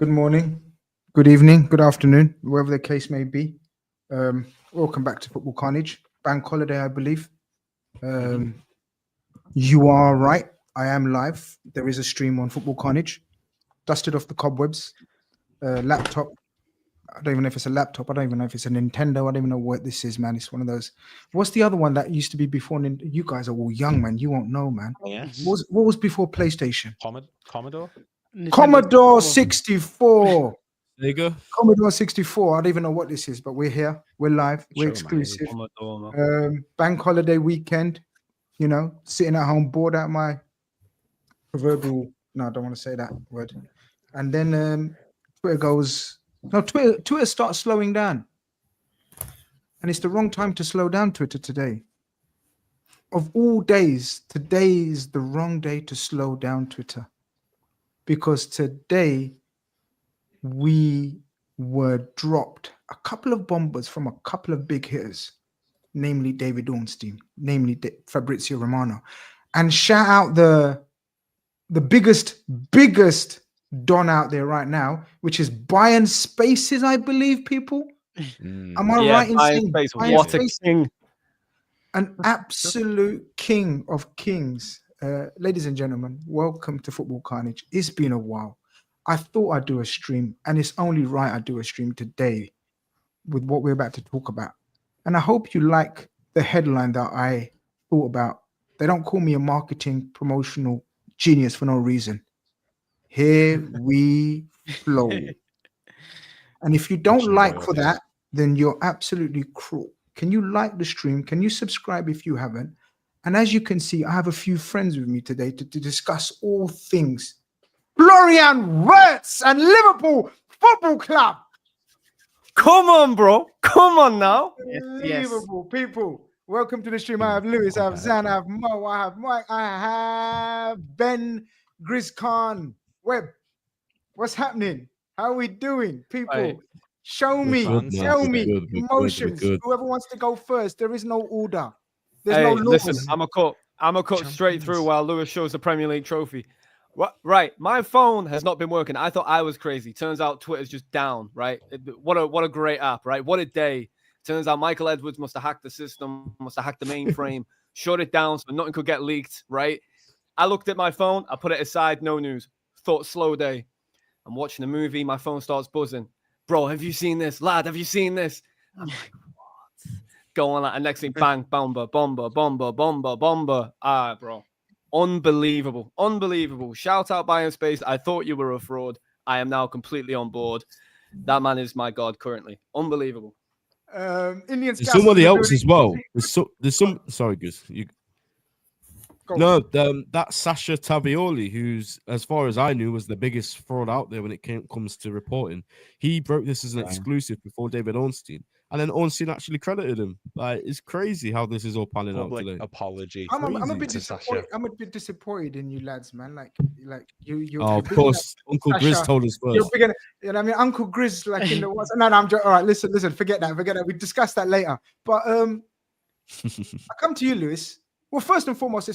Good morning, good evening, good afternoon, wherever the case may be. Welcome back to Football Carnage. Bank holiday, I believe. You are right. I am live. There is a stream on Football Carnage. Dusted off the cobwebs. Laptop. I don't even know if it's a laptop. I don't even know if it's a Nintendo. I don't even know what this is, man. It's one of those. What's the other one that used to be before? You guys are all young, man. You won't know, man. Yes. What was before PlayStation? Commodore? Commodore 64. There you go. Commodore 64. I don't even know what this is, but we're here. We're live. We're exclusive. Bank holiday weekend. You know, sitting at home, bored out my proverbial. No, I don't want to say that word. And then Twitter goes. No, Twitter starts slowing down, and it's the wrong time to slow down Twitter today. Of all days, today is the wrong day to slow down Twitter, because today we were dropped a couple of bombers from a couple of big hitters, namely David Ornstein, namely Fabricio Romano. And shout out the biggest don out there right now, which is Bayern Spaces, I believe, people. Am I right in saying what a king? An absolute king of kings. Ladies and gentlemen, welcome to Football Carnage. It's been a while. I thought I'd do a stream, and it's only right I do a stream today with what we're about to talk about. And I hope you like the headline that I thought about. They don't call me a marketing promotional genius for no reason. Here we flow. And if you don't like for that, then you're absolutely cruel. Can you like the stream? Can you subscribe if you haven't? And as you can see, I have a few friends with me today to discuss all things Florian, Wirtz, and Liverpool Football Club. Come on, bro. Come on now. Liverpool people. Welcome to the stream. I have Lewis, I have Zan, I have Mo, I have Mike, I have Ben Grizz Khan. Webb, what's happening? How are we doing? People, show me, tell me emotions. Whoever wants to go first, there is no order. There's no laws. Listen, I'm a cut straight through while Lewis shows the Premier League trophy. Right, my phone has not been working. I thought I was crazy. Turns out Twitter's just down, right? What a great app, right? What a day. Turns out Michael Edwards must have hacked the system, must have hacked the mainframe, shut it down so nothing could get leaked, right? I looked at my phone, I put it aside, no news. Thought slow day. I'm watching a movie, my phone starts buzzing. Bro, have you seen this? Lad, have you seen this? I'm like, what? Go on, and next thing, bang, bomber. Bro. Unbelievable. Shout out Bayern Space. I thought you were a fraud. I am now completely on board. That man is my god currently. Unbelievable. There's somebody else as well. There's some. Sorry, Gus. That Sasha Tavioli, who's, as far as I knew, was the biggest fraud out there when it comes to reporting. He broke this as an exclusive before David Ornstein, and then Ornstein actually credited him. Like, it's crazy how this is all panning out today. Apology. I'm a bit disappointed. I'm a bit disappointed in you lads, man. Like you. Oh, of course, Uncle Grizz told us first. You're bigger, you know what I mean? Uncle Grizz, like in the what's no, I'm just all right. Listen, forget that. We discuss that later. But I come to you, Lewis. Well, first and foremost, do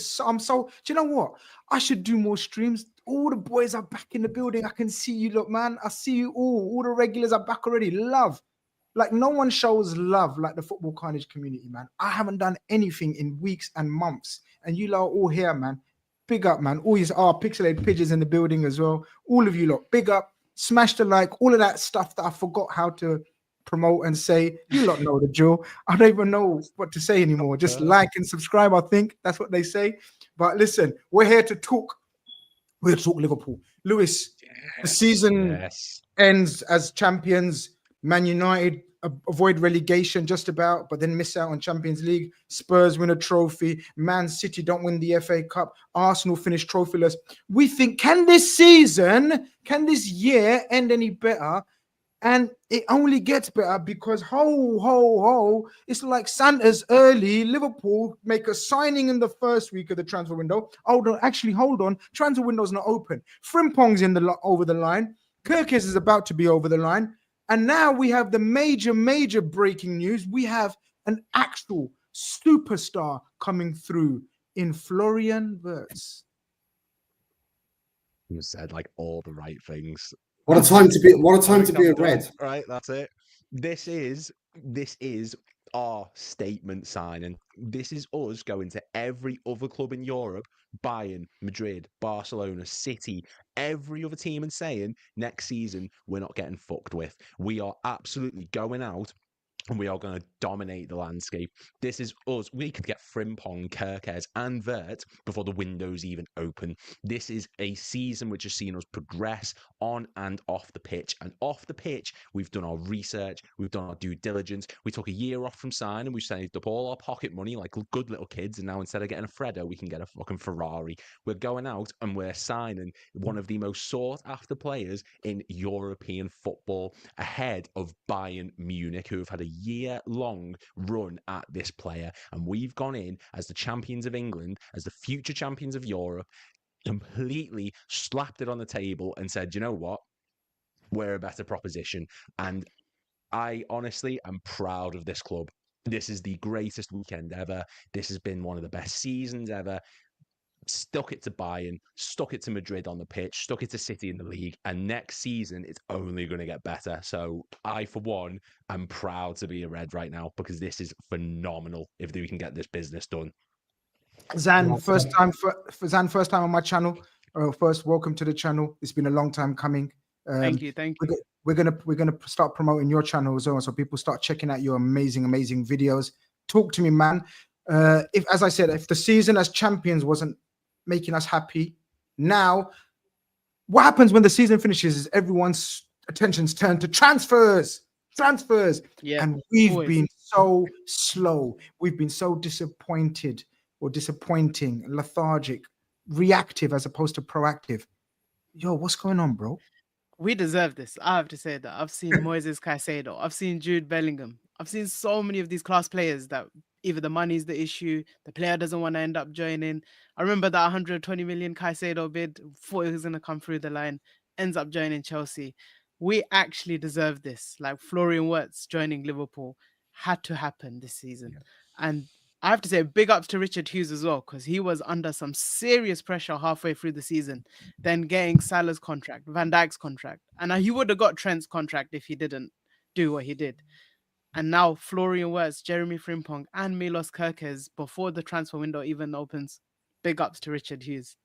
you know what? I should do more streams. All the boys are back in the building. I can see you, look, man. I see you all. All the regulars are back already. Love. Like, no one shows love like the Football Carnage community, man. I haven't done anything in weeks and months. And you lot are all here, man. Big up, man. All these pixelated pigeons in the building as well. All of you lot, big up. Smash the like. All of that stuff that I forgot how to promote and say. You lot know the drill. I don't even know what to say anymore. Just like and subscribe. I think that's what they say. But listen, we're here to talk. We're here to talk Liverpool. Lewis, the season ends as champions. Man United avoid relegation just about, but then miss out on Champions League. Spurs win a trophy. Man City don't win the FA Cup. Arsenal finish trophyless. We think, can this year end any better? And it only gets better because it's like Santa's early. Liverpool make a signing in the first week of the transfer window. Hold on. Transfer window's not open. Frimpong's over the line. Kirkes is about to be over the line. And now we have the major breaking news. We have an actual superstar coming through in Florian Wirtz. You said like all the right things. What a time to be! What a time to be a Red. Right, that's it. This is our statement signing. This is us going to every other club in Europe, Bayern, Madrid, Barcelona, City, every other team, and saying next season we're not getting fucked with. We are absolutely going out. And we are going to dominate the landscape. This is us. We could get Frimpong, Kerkez, and Wirtz before the window's even open. This is a season which has seen us progress on and off the pitch. And off the pitch, we've done our research. We've done our due diligence. We took a year off from signing. We saved up all our pocket money like good little kids. And now instead of getting a Freddo, we can get a fucking Ferrari. We're going out and we're signing one of the most sought after players in European football, ahead of Bayern Munich, who have had a year-long run at this player, and we've gone in as the champions of England, as the future champions of Europe, completely slapped it on the table and said, you know what, we're a better proposition. And I honestly am proud of this club. This is the greatest weekend ever. This has been one of the best seasons ever. Stuck it to Bayern, stuck it to Madrid on the pitch, stuck it to City in the league, and next season it's only going to get better. So I, for one, am proud to be a Red right now, because this is phenomenal if we can get this business done. Zan, first time on my channel. First, welcome to the channel. It's been a long time coming. Thank you. We're gonna start promoting your channel as well, so people start checking out your amazing videos. Talk to me, man. If, as I said, if the season as champions wasn't making us happy, now what happens when the season finishes is everyone's attention's turned to transfers. Yeah, and we've been so slow. We've been so disappointing, lethargic, reactive as opposed to proactive. Yo, what's going on, bro? We deserve this. I have to say that. I've seen Moises Caicedo. I've seen Jude Bellingham. I've seen so many of these class players that either the money is the issue, the player doesn't want to end up joining. I remember that 120 million Caicedo bid, thought it was going to come through the line, ends up joining Chelsea. We actually deserve this. Like Florian Wirtz joining Liverpool had to happen this season. Yeah. And I have to say big ups to Richard Hughes as well, because he was under some serious pressure halfway through the season, then getting Salah's contract, Van Dijk's contract. And he would have got Trent's contract if he didn't do what he did. And now Florian Wirtz, Jeremy Frimpong, and Milos Kerkez before the transfer window even opens. Big ups to Richard Hughes.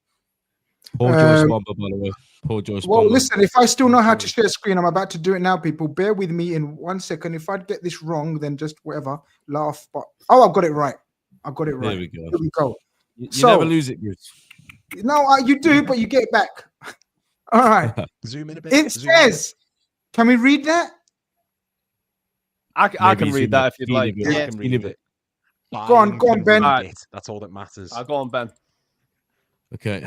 Poor Joyce Bomber, by the way. Poor Joyce Bomber. Well, listen, if I still know how to share screen, I'm about to do it now, people. Bear with me in 1 second. If I get this wrong, then just whatever, laugh. But I've got it right. I got it right. There we go. Here we go. You never lose it, Grizz. No, you do, but you get it back. All right. Zoom in a bit. It says, can we read that? I can read that if you'd like. Yeah, I can read it. Go on, Ben. That's all that matters. Go on, Ben. Okay.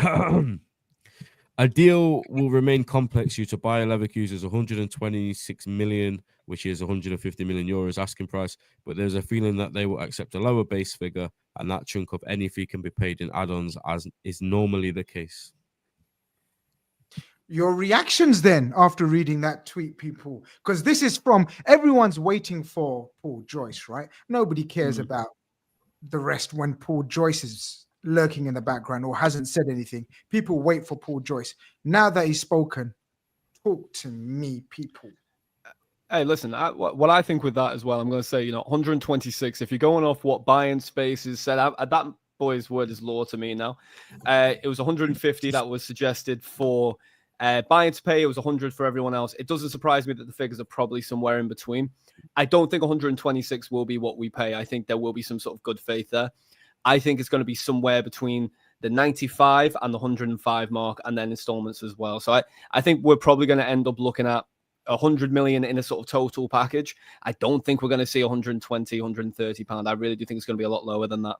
A deal will remain complex due to Bayer Leverkeusen's 126 million, which is 150 million euros asking price, but there's a feeling that they will accept a lower base figure, and that chunk of any fee can be paid in add-ons, as is normally the case. Your reactions then after reading that tweet, people, because this is from everyone's waiting for Paul Joyce, right? Nobody cares about the rest when Paul Joyce is lurking in the background or hasn't said anything. People wait for Paul Joyce. Now that he's spoken, talk to me, people. Hey, listen, what I think with that as well, I'm going to say, 126, if you're going off what Bayern Spaces said, that boy's word is law to me now. It was 150 that was suggested for Bayern to pay. It was 100 for everyone else. It doesn't surprise me that the figures are probably somewhere in between. I don't think 126 will be what we pay. I think there will be some sort of good faith there. I think it's going to be somewhere between the 95 and the 105 mark, and then installments as well. So I think we're probably going to end up looking at 100 million in a sort of total package. I don't think we're going to see 120, 130 pound. I really do think it's going to be a lot lower than that.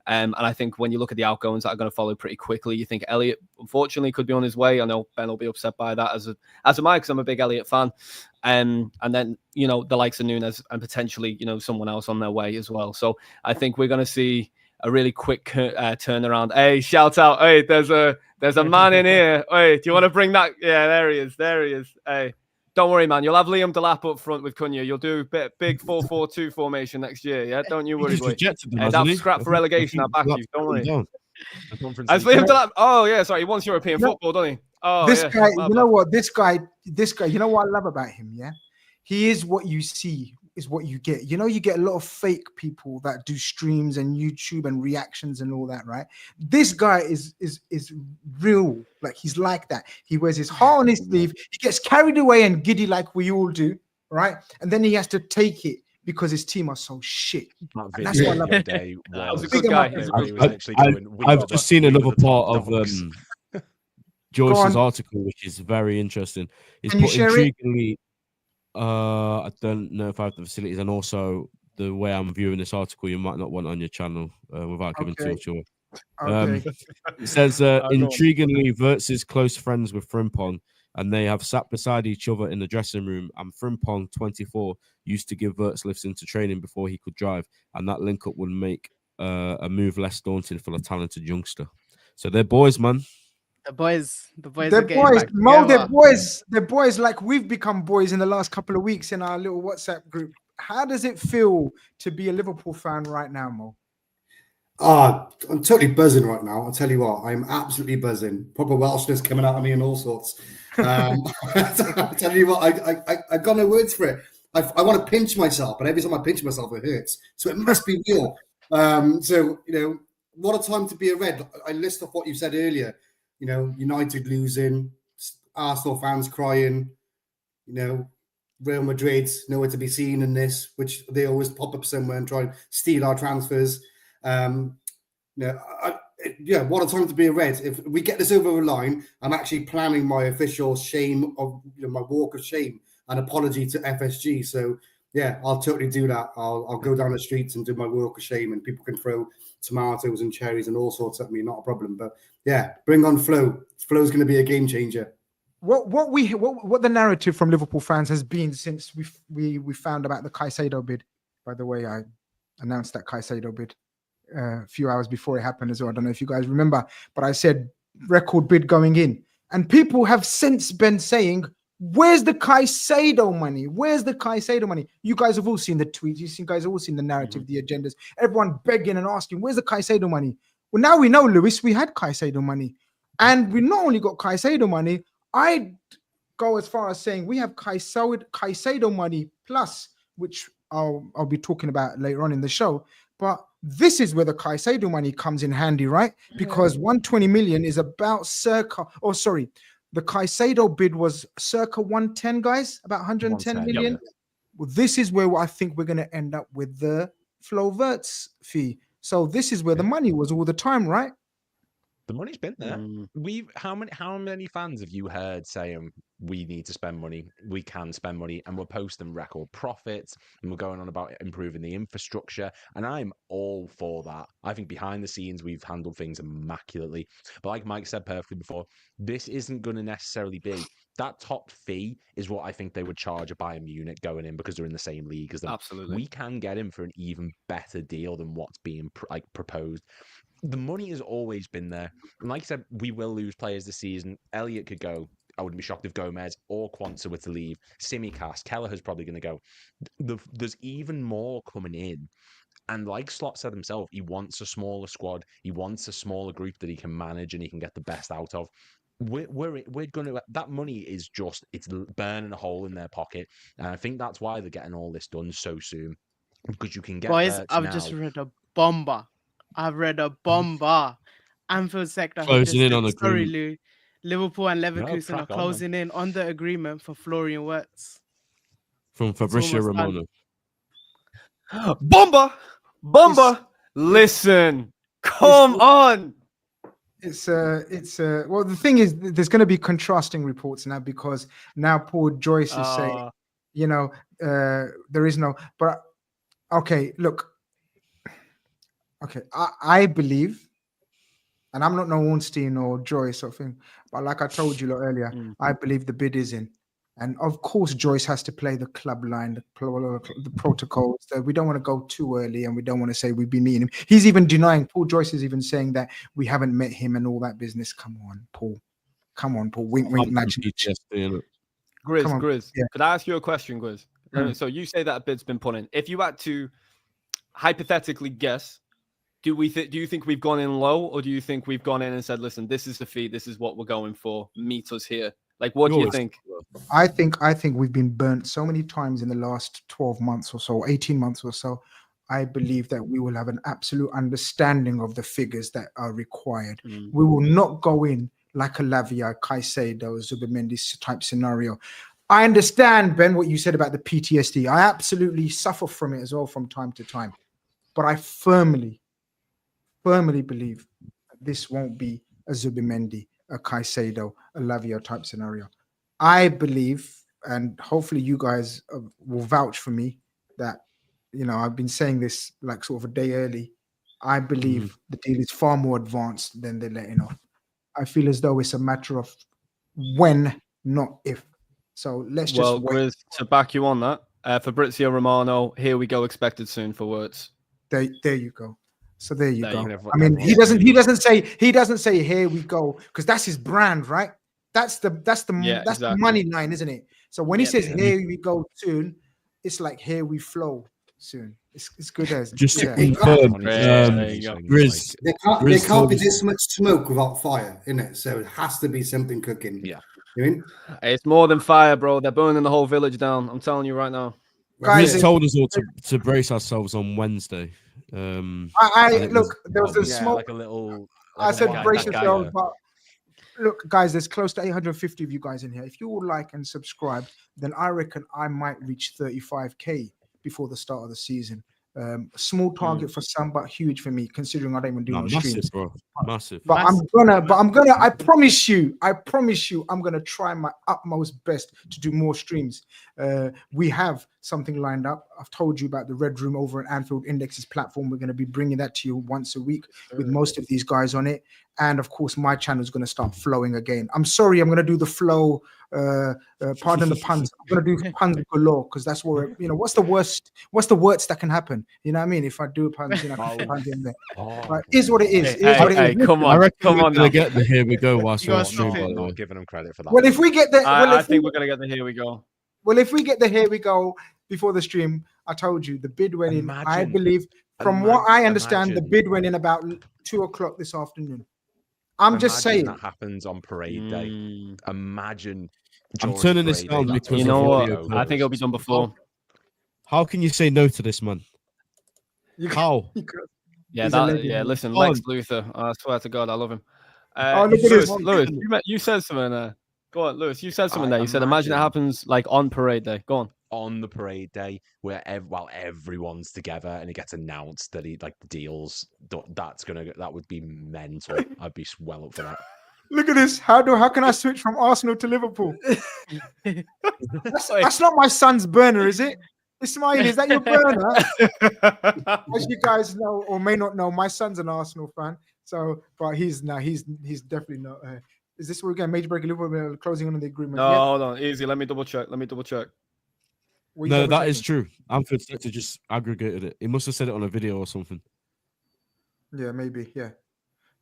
And I think when you look at the outgoings that are going to follow pretty quickly, you think Elliot, unfortunately, could be on his way. I know Ben will be upset by that, as am I, because I'm a big Elliot fan. And then, the likes of Nunes and potentially, someone else on their way as well. So I think we're going to see a really quick turnaround. Hey, shout out. Hey, there's a man in here. Hey, do you want to bring that? Yeah, there he is. Hey, don't worry, man. You'll have Liam Delap up front with Cunha. You'll do big 4-4-2 formation next year. Yeah, don't you worry, boy. That's scrap for relegation. I'll back you. Don't worry. As Liam Delap. Oh yeah, sorry. He wants European football, doesn't he? Oh, this yeah, guy, my you know bad. what? This guy, you know what I love about him? Yeah, he is what you see is what you get. You know, you get a lot of fake people that do streams and YouTube and reactions and all that, right? This guy is real. Like he's like that. He wears his heart on his sleeve. He gets carried away and giddy like we all do, right? And then he has to take it because his team are so shit. That And that's video what I love. the other day That was a was, good Big guy. him up. where he was literally going, "We I've are just the- seen we are another the part top of dogs." Joyce's on. article, which is very interesting. It's Can you put share it? intriguingly. I don't know if I have the facilities, and also the way I'm viewing this article, you might not want on your channel without giving too Okay. much away. Okay. It says, go on. intriguingly, Wirtz is close friends with Frimpong, and they have sat beside each other in the dressing room. And Frimpong, 24, used to give Wirtz lifts into training before he could drive, and that link up would make a move less daunting for a talented youngster. So they're boys, man. The boys They're are getting boys, back Mo. together. They're boys like we've become boys in the last couple of weeks in our little WhatsApp group. How does it feel to be a Liverpool fan right now, Mo? I'm totally buzzing right now. I'll tell you what, I'm absolutely buzzing. Proper Welshness coming out of me and all sorts. I'll tell you what, I've got no words for it. I want to pinch myself, but every time I pinch myself, it hurts. So it must be real. So, you know, what a time to be a Red. I list off what you said earlier. You know, United losing, Arsenal fans crying, you know, Real Madrid's nowhere to be seen in this, which they always pop up somewhere and try and steal our transfers. Yeah, what a time to be a Red. If we get this over the line, I'm actually planning my official shame of my walk of shame and apology to FSG. So yeah, I'll totally do that. I'll go down the streets and do my walk of shame, and people can throw tomatoes and cherries and all sorts at me. Not a problem. But yeah, bring on Flo. Flo's going to be a game changer. What the narrative from Liverpool fans has been since we found about the Caicedo bid. By the way, I announced that Caicedo bid a few hours before it happened as well. I don't know if you guys remember, but I said record bid going in, and people have since been saying, "Where's the Caicedo money? Where's the Caicedo money?" You guys have all seen the tweets. You guys have all seen the narrative, the agendas. Everyone begging and asking, "Where's the Caicedo money?" Well, now we know, Lewis, we had Caicedo money, and we not only got Caicedo money. I'd go as far as saying we have Caicedo money plus, which I'll be talking about later on in the show. But this is where the Caicedo money comes in handy, right? Because 120 million is about circa, the Caicedo bid was circa 110, guys, about 110 million. Yep. Well, this is where I think we're going to end up with the Wirtz fee. So this is where the money was all the time, right? The money's been there. How many fans have you heard saying we need to spend money, we can spend money, and we're posting record profits, and we're going on about improving the infrastructure, and I'm all for that. I think behind the scenes we've handled things immaculately. But like Mike said perfectly before, this isn't going to necessarily be that top fee is what I think they would charge a Bayern Munich going in because they're in the same league as them. Absolutely. We can get him for an even better deal than what's being proposed. The money has always been there. And like I said, we will lose players this season. Elliott could go. I wouldn't be shocked if Gomez or Quansah were to leave. Simicast, Kelleher's probably going to go. There's even more coming in. And like Slot said himself, he wants a smaller squad. He wants a smaller group that he can manage and he can get the best out of. We're going to, that money is just, it's burning a hole in their pocket. And I think that's why they're getting all this done so soon. Because you can get Boys, Wirtz I've now. just read a bomber. Anfield sector have Closing just in on said, sorry, agreement. Lou. Liverpool and Leverkusen are crack on, closing in on the agreement for Florian Wirtz. From Fabricio almost Romano. Bomba. Listen, come on. It's well, the thing is, there's going to be contrasting reports now because now Paul Joyce is saying, you know, there is no, but okay, look, okay, I believe, and I'm not no Ornstein or Joyce or thing, but like I told you earlier, I believe the bid is in. And of course, Joyce has to play the club line, the protocols. We don't want to go too early, and we don't want to say we've been meeting him. He's even denying. Paul Joyce is even saying that we haven't met him and all that business. Come on, Paul. Come on, Paul. Wink, wink, nudge. Grizz. Yeah. Could I ask you a question, Grizz? So you say that a bid's been put in. If you had to hypothetically guess, do you think we've gone in low, or do you think we've gone in and said, listen, this is the fee, this is what we're going for, meet us here? Like, what do you think? I think we've been burnt so many times in the last 12 months or so, 18 months or so. I believe that we will have an absolute understanding of the figures that are required. We will not go in like a Lavia, Caicedo, Zubimendi type scenario. I understand, Ben, what you said about the PTSD. I absolutely suffer from it as well from time to time. But I firmly believe that this won't be a Zubimendi, a Caicedo, a Lavia type scenario. I believe, and hopefully you guys will vouch for me, that, I've been saying this like sort of a day early. I believe the deal is far more advanced than they're letting off. I feel as though it's a matter of when, not if. So let's just wait. Grizz, to back you on that, Fabricio Romano, here we go, expected soon for Wirtz. There you go. So there you go. go. I mean, he doesn't say here we go, because that's his brand, right? That's the money line, isn't it? So when he says here we go soon, it's like here we flow soon. It's good as just to confirm. Grizz, there can't be this much smoke without fire, innit? So it has to be something cooking. Yeah. You mean? It's more than fire, bro. They're burning the whole village down. I'm telling you right now. Grizz told us all to brace ourselves on Wednesday. Look, there was a smoke. Like a little. I said brace yourselves, but look, guys, there's close to 850 of you guys in here. If you will like and subscribe, then I reckon I might reach 35k before the start of the season. Small target for some, but huge for me, considering I don't even do no streams. Bro. Massive. But I'm gonna. I promise you, I'm gonna try my utmost best to do more streams. We have something lined up. I've told you about the Red Room over at Anfield Index's platform. We're going to be bringing that to you once a week with most of these guys on it. And of course, my channel is going to start flowing again. I'm sorry, I'm going to do the flow. Pardon the puns. I'm going to do puns galore, because that's where, what's the worst that can happen? You know what I mean? If I do puns, I can put puns in there. But it is what it is. Hey, come on. I reckon come we're on. Gonna get the here we go whilst we're on I'm stream. not giving them credit for that. Well, if we get the, I think we're going to get the here we go. Well, if we get the here we go before the stream, I told you the bid went in. I believe, from what I understand, the bid went in about 2:00 this afternoon. I'm just saying that happens on parade day. Imagine. I'm turning this down because you know what? I think it'll be done before. How can you say no to this, man? How? Yeah, listen, Lex Luthor. I swear to God, I love him. Lewis, you said something. Go on, Lewis. You said something there. You said, imagine it happens like on parade day. Go on. On the parade day, where everyone's together and it gets announced that the deals, that would be mental. I'd be well up for that. Look at this. How can I switch from Arsenal to Liverpool? That's not my son's burner, is it? Ismail, is that your burner? As you guys know or may not know, my son's an Arsenal fan. So, but he's definitely not. Is this where we're getting Major Breaker Liverpool closing on the agreement? No, hold on, easy. Let me double check. No, that is true. Anfield Sector just aggregated it. He must have said it on a video or something. Yeah, maybe. Yeah.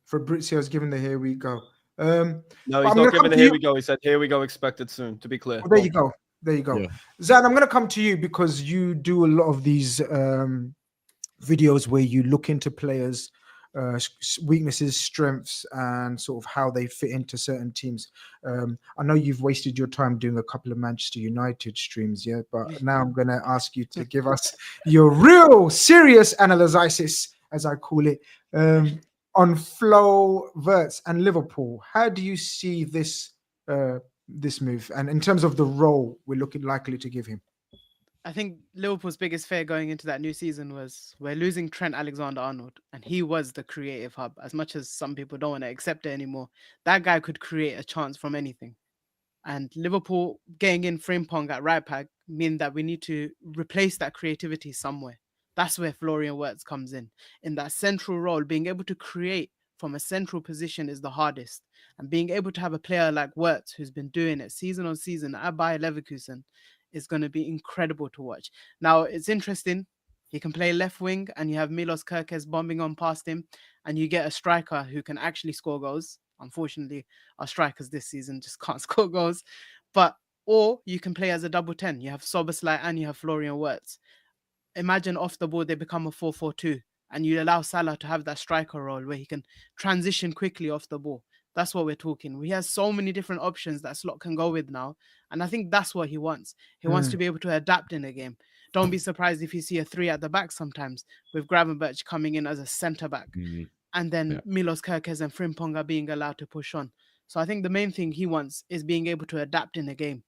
Fabricio's given the here we go. No, he's not giving the here we go. He said here we go, expected soon. To be clear. Well, there you go. Yeah. Zan, I'm going to come to you because you do a lot of these videos where you look into players' weaknesses, strengths, and sort of how they fit into certain teams. I know you've wasted your time doing a couple of Manchester United streams, yeah, but now I'm going to ask you to give us your real serious analysis, as I call it, on Flo, Wirtz, and Liverpool. How do you see this move, and in terms of the role we're looking likely to give him? I think Liverpool's biggest fear going into that new season was we're losing Trent Alexander-Arnold, and he was the creative hub. As much as some people don't want to accept it anymore, that guy could create a chance from anything. And Liverpool getting in Frimpong at right back mean that we need to replace that creativity somewhere. That's where Florian Wirtz comes in that central role. Being able to create from a central position is the hardest, and being able to have a player like Wirtz, who's been doing it season on season at Bayer Leverkeusen, is going to be incredible to watch. Now, it's interesting. He can play left wing, and you have Milos Kerkez bombing on past him, and you get a striker who can actually score goals. Unfortunately, our strikers this season just can't score goals. Or you can play as a double 10. You have Soboslai and you have Florian Wirtz. Imagine off the ball, they become a 4-4-2. and you allow Salah to have that striker role where he can transition quickly off the ball. That's what we're talking. We have so many different options that Slot can go with now. And I think that's what he wants. He wants to be able to adapt in a game. Don't be surprised if you see a 3 at the back sometimes, with Gravenberch coming in as a centre-back. And then Milos Kerkez and Frimpong are being allowed to push on. So I think the main thing he wants is being able to adapt in a game.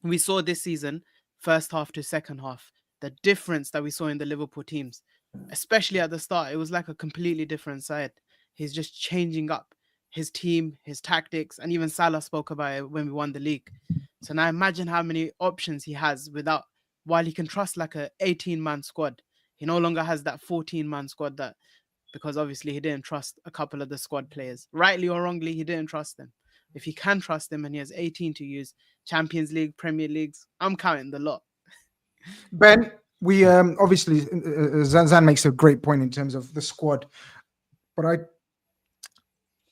We saw this season, first half to second half, the difference that we saw in the Liverpool teams, especially at the start. It was like a completely different side. He's just changing up his team, his tactics, and even Salah spoke about it when we won the league. So now imagine how many options he has while he can trust like a 18-man squad. He no longer has that 14-man squad because obviously he didn't trust a couple of the squad players. Rightly or wrongly, he didn't trust them. If he can trust them and he has 18 to use, Champions League, Premier Leagues, I'm counting the lot. Ben, we obviously, Zan makes a great point in terms of the squad, but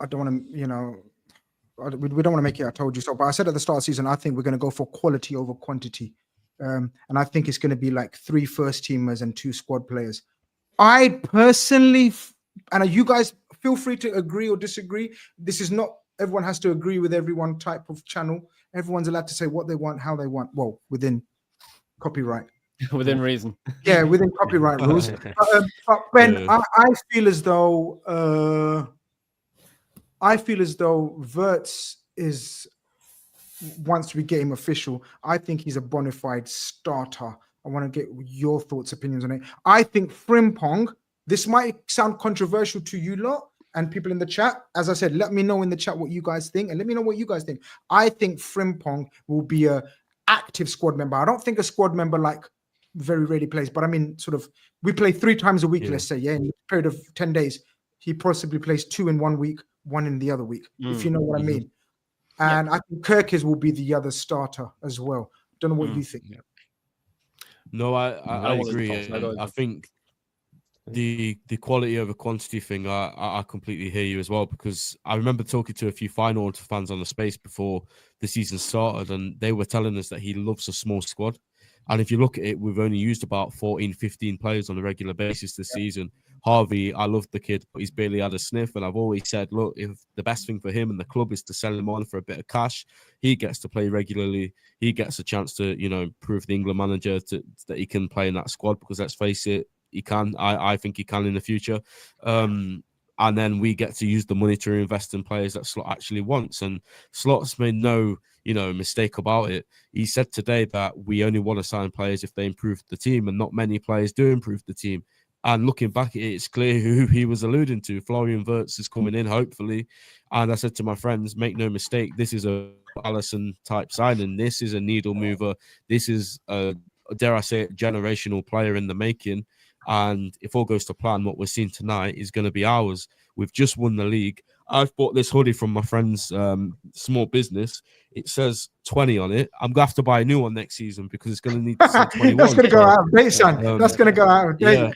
I don't want to, we don't want to make it I told you so, but I said at the start of the season, I think we're going to go for quality over quantity. And I think it's going to be like 3 first-teamers and 2 squad players. I personally, and you guys feel free to agree or disagree. This is not, everyone has to agree with everyone type of channel. Everyone's allowed to say what they want, how they want. Well, within copyright. Within reason. Yeah, within copyright rules. But Ben, I feel as though Wirtz once we get him official, I think he's a bona fide starter. I want to get your thoughts, opinions on it. I think Frimpong, this might sound controversial to you lot and people in the chat. As I said, let me know in the chat what you guys think, and let me know what you guys think. I think Frimpong will be a active squad member. I don't think a squad member like very rarely plays, but I mean, sort of, we play 3 times a week, let's say, in a period of 10 days. He possibly plays 2 in 1 week, 1 in the other week, if you know what I mean. And I think Kerkez will be the other starter as well. Don't know what you think. No, I agree. I think the quality over quantity thing, I completely hear you as well, because I remember talking to a few Feyenoord fans on the space before the season started, and they were telling us that he loves a small squad. And if you look at it, we've only used about 14, 15 players on a regular basis this season. Harvey, I love the kid, but he's barely had a sniff. And I've always said, look, if the best thing for him and the club is to sell him on for a bit of cash, he gets to play regularly. He gets a chance to, prove the England manager that he can play in that squad, because let's face it, he can. I think he can in the future. And then we get to use the money to invest in players that Slot actually wants. And Slot's made no mistake about it. He said today that we only want to sign players if they improve the team, and not many players do improve the team. And looking back at it, it's clear who he was alluding to. Florian Wirtz is coming in, hopefully. And I said to my friends, make no mistake, this is a Alisson type signing. This is a needle mover. This is a, dare I say it, generational player in the making. And if all goes to plan, what we're seeing tonight is going to be ours. We've just won the league. I've bought this hoodie from my friend's small business. It says 20 on it. I'm going to have to buy a new one next season because it's going to need to say 21. That's going to go out of date, son. That's going to go out of date. Yeah.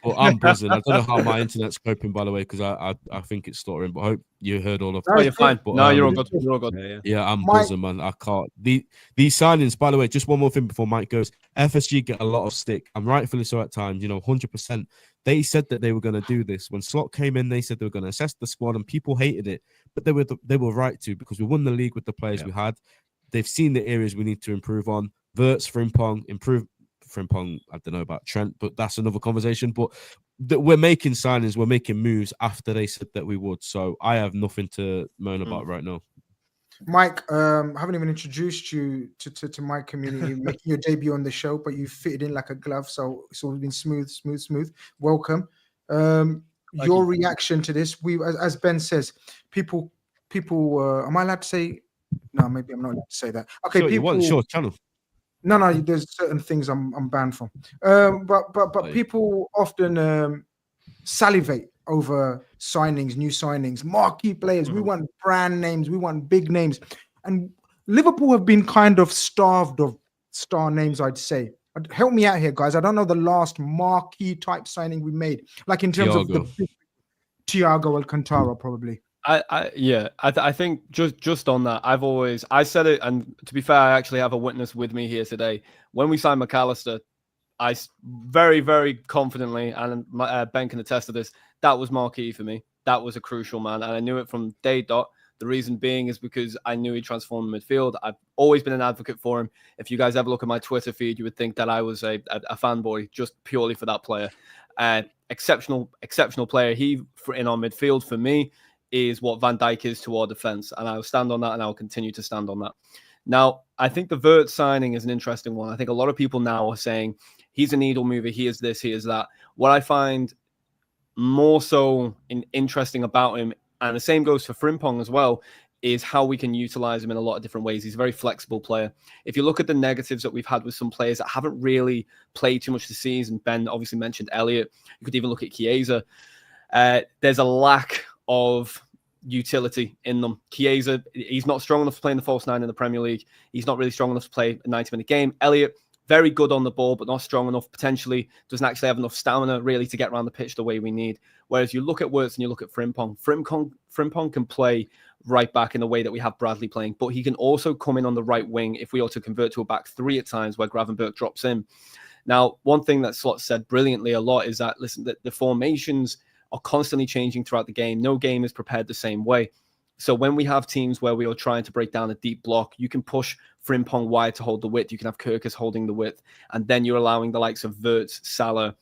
Well, I'm buzzing. I don't know how my internet's coping, by the way, because I think it's stuttering. But I hope you heard all of that. Oh, you're fine. But, no, you're all good. You're all good. Yeah, I'm buzzing, man. I can't. These signings, by the way, just one more thing before Mike goes. FSG get a lot of stick, and rightfully so at times. 100%. They said that they were going to do this when Slot came in. They said they were going to assess the squad, and people hated it, but they were right to, because we won the league with the players we had. They've seen the areas we need to improve on. Wirtz, Frimpong, Frimpong, I don't know about Trent, but that's another conversation. But we're making signings, we're making moves after they said that we would. So I have nothing to moan about right now. Mike, I haven't even introduced you to my community, making your debut on the show, but you fitted in like a glove, so it's all been smooth. Welcome. Your reaction to this? As Ben says, people. Am I allowed to say? No, maybe I'm not allowed to say that. Okay, sure, people. Sure, channel. No, there's certain things I'm banned from. But people often salivate over signings, new signings, marquee players. We want brand names, we want big names. And Liverpool have been kind of starved of star names, I'd say. Help me out here, guys. I don't know the last marquee type signing we made. Like in terms of the Thiago Alcantara, probably. I think just on that, I said it, and to be fair, I actually have a witness with me here today. When we signed McAllister, very, very confidently, and Ben can attest to this, that was marquee for me. That was a crucial man, and I knew it from day dot. The reason being is because I knew he transformed midfield. I've always been an advocate for him. If you guys ever look at my Twitter feed, you would think that I was a fanboy just purely for that player. Exceptional player. He, in our midfield, for me, is what Van Dijk is to our defense, and I will stand on that, and I will continue to stand on that. Now, I think the Wirtz signing is an interesting one. I think a lot of people now are saying he's a needle mover, he is this, he is that. What I find more so interesting about him, and the same goes for Frimpong as well, is how we can utilize him in a lot of different ways. He's a very flexible player. If you look at the negatives that we've had with some players that haven't really played too much this season, Ben obviously mentioned Elliott. You could even look at Chiesa. There's a lack of utility in them. Chiesa, he's not strong enough to play in the false nine in the Premier League. He's not really strong enough to play a 90-minute game. Elliott, very good on the ball, but not strong enough, potentially doesn't actually have enough stamina really to get around the pitch the way we need. Whereas you look at Wirtz and you look at Frimpong can play right back in the way that we have Bradley playing, but he can also come in on the right wing if we are to convert to a back three at times where Gravenberch drops in. Now, one thing that Slot said brilliantly a lot is that, listen, that the formations are constantly changing throughout the game. No game is prepared the same way. So when we have teams where we are trying to break down a deep block, you can push Frimpong wide to hold the width. You can have Kirkus holding the width. And then you're allowing the likes of Wirtz, Salah,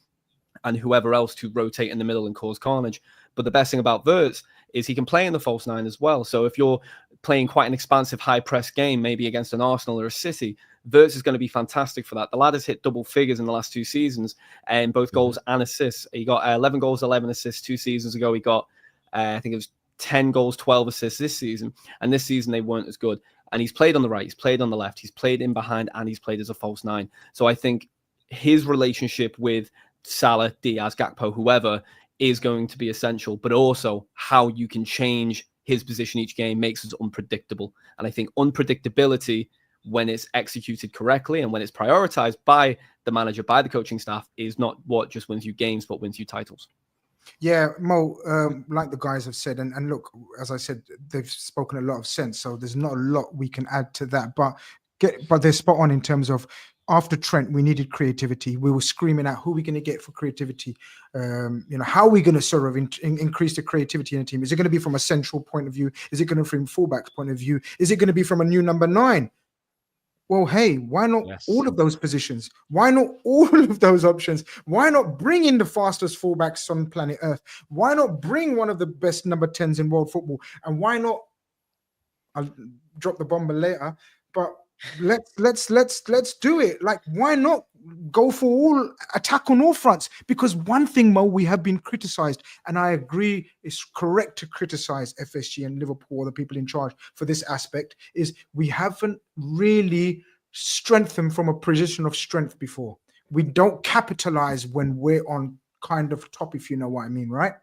and whoever else to rotate in the middle and cause carnage. But the best thing about Wirtz is he can play in the false nine as well. So if you're playing quite an expansive high-press game, maybe against an Arsenal or a City, Wirtz is going to be fantastic for that. The lad has hit double figures in the last 2 seasons, and both goals and assists. He got 11 goals, 11 assists 2 seasons ago. He got, I think it was 10 goals, 12 assists this season. And this season, they weren't as good. And he's played on the right, he's played on the left, he's played in behind, and he's played as a false nine. So I think his relationship with Salah, Diaz, Gakpo, whoever, is going to be essential. But also how you can change his position each game makes us unpredictable. And I think unpredictability, when it's executed correctly and when it's prioritized by the manager, by the coaching staff, is not what just wins you games, but wins you titles. Yeah, Mo, like the guys have said, and look, as I said, they've spoken a lot of sense, so there's not a lot we can add to that, but they're spot on in terms of after Trent, we needed creativity. We were screaming out who we're going to get for creativity. How are we going to sort of increase the creativity in the team? Is it going to be from a central point of view? Is it going to be from fullback's point of view? Is it going to be from a new number 9? Well, hey, why not all of those positions? Why not all of those options? Why not bring in the fastest fullbacks on planet Earth? Why not bring one of the best number 10s in world football? And why not? I'll drop the bomber later, but let's do it. Like, why not go for all attack on all fronts? Because one thing, Mo, we have been criticized, and I agree, it's correct to criticize FSG and Liverpool, or the people in charge, for this aspect, is we haven't really strengthened from a position of strength before. We don't capitalize when we're on kind of top, if you know what I mean, right?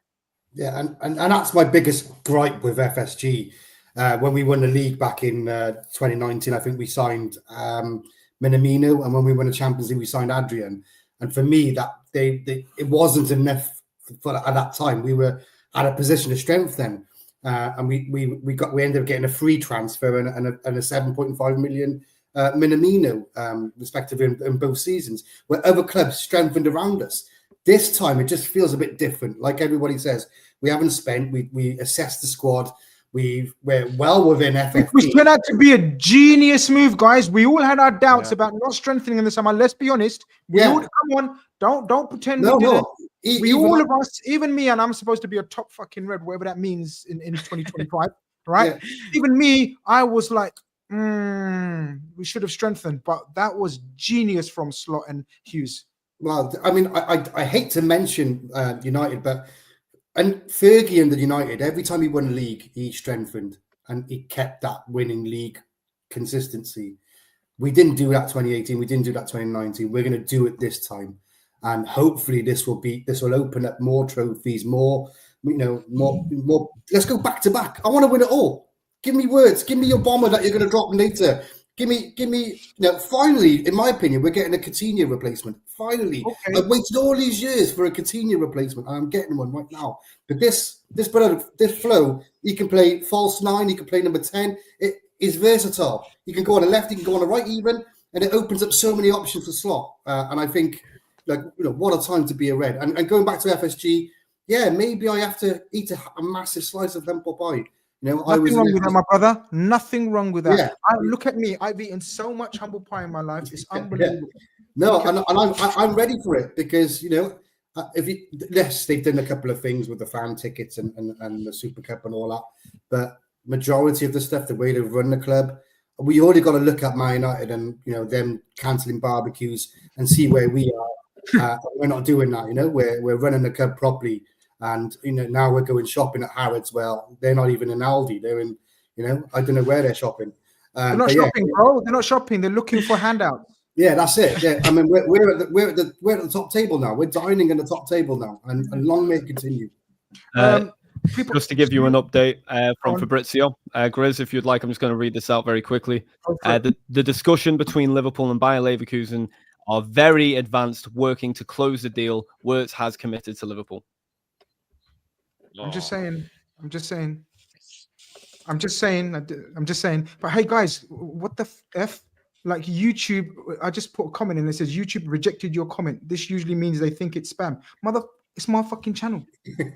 Yeah, and that's my biggest gripe with FSG. When we won the league back in 2019, I think we signed Minamino, and when we won the Champions League, we signed Adrian. And for me, that it wasn't enough for at that time. We were at a position of strength then, and we ended up getting a free transfer and a 7.5 million Minamino, respectively, in both seasons, where other clubs strengthened around us. This time, it just feels a bit different. Like everybody says, we haven't spent. We assessed the squad. We're well within FFP. Which turned out to be a genius move, guys. We all had our doubts about not strengthening in the summer. Let's be honest. Come on, don't pretend we didn't. All of us, even me, and I'm supposed to be a top fucking red, whatever that means in 2025, right? Yeah. Even me, I was like, we should have strengthened, but that was genius from Slot and Hughes. Well, I mean, I hate to mention United, but. And Fergie and the United, every time he won a league, he strengthened and he kept that winning league consistency. We didn't do that 2018. We didn't do that 2019. We're going to do it this time. And hopefully this will open up more trophies, more. Let's go back to back. I want to win it all. Give me Wirtz. Give me your bomber that you're going to drop later. Give me. Finally, in my opinion, we're getting a Coutinho replacement. Finally, okay. I've waited all these years for a Coutinho replacement. I'm getting one right now. But this flow, he can play false 9. He can play number 10. It is versatile. He can go on the left. He can go on the right, even, and it opens up so many options for Slot. And I think like, what a time to be a Red. And going back to FSG, yeah, maybe I have to eat a massive slice of lemon pie. Nothing wrong with that, my brother. Nothing wrong with that. Yeah. Look at me. I've eaten so much humble pie in my life. It's unbelievable. No, and I'm ready for it because yes, they've done a couple of things with the fan tickets and the Super Cup and all that, but majority of the stuff, the way they run the club, we already got to look at Man United and them cancelling barbecues and see where we are. We're not doing that. We're running the club properly, and now we're going shopping at Harrods. Well, they're not even in Aldi. They're in I don't know where they're shopping. They're not shopping, bro. They're not shopping. They're looking for handouts. Yeah, that's it. Yeah, I mean, we're at the top table now. We're dining in the top table now, and long may it continue. Just to give you an update from Fabricio, Grizz, if you'd like, I'm just going to read this out very quickly. The discussion between Liverpool and Bayer Leverkeusen are very advanced, working to close the deal. Wirtz has committed to Liverpool. I'm just saying. But hey, guys, what the F? Like YouTube, I just put a comment in that says YouTube rejected your comment. This usually means they think it's spam. It's my fucking channel. What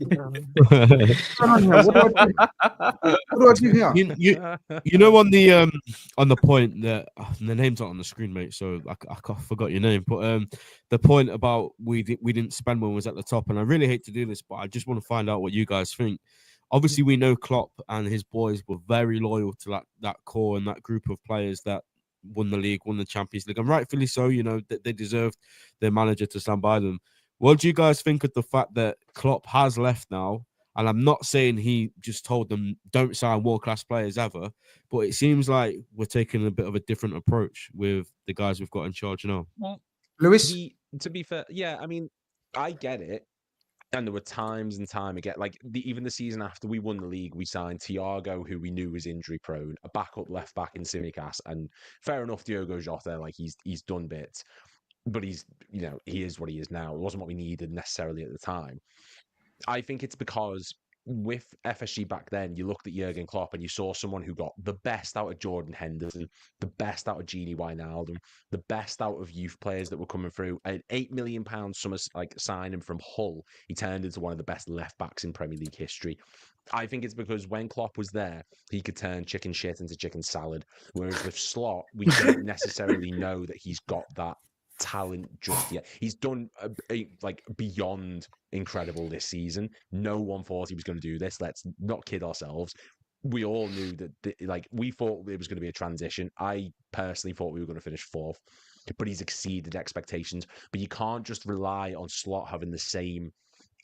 do I do here? On the point that the name's not on the screen, mate. So I forgot your name, but the point about we didn't spend when we was at the top, and I really hate to do this, but I just want to find out what you guys think. Obviously, we know Klopp and his boys were very loyal to that core and that group of players that won the league, won the Champions League, and rightfully so. They deserved their manager to stand by them. What do you guys think of the fact that Klopp has left now? And I'm not saying he just told them don't sign world-class players ever, but it seems like we're taking a bit of a different approach with the guys we've got in charge now. Well, Lewis? To be fair, yeah, I mean, I get it. And there were times and time again, like even the season after we won the league, we signed Thiago, who we knew was injury prone, a backup left back in Simicas, and fair enough, Diogo Jota, like he's done bits, but he is what he is now. It wasn't what we needed necessarily at the time. I think it's because with FSG back then, you looked at Jurgen Klopp and you saw someone who got the best out of Jordan Henderson, the best out of Gini Wijnaldum, the best out of youth players that were coming through. An £8 million summer signing from Hull, he turned into one of the best left backs in Premier League history. I think it's because when Klopp was there, he could turn chicken shit into chicken salad. Whereas with Slot, we don't necessarily know that he's got that talent just yet. He's done beyond incredible this season. No one thought he was going to do this. Let's not kid ourselves. We all knew that we thought it was going to be a transition. I personally thought we were going to finish fourth, but he's exceeded expectations. But you can't just rely on Slot having the same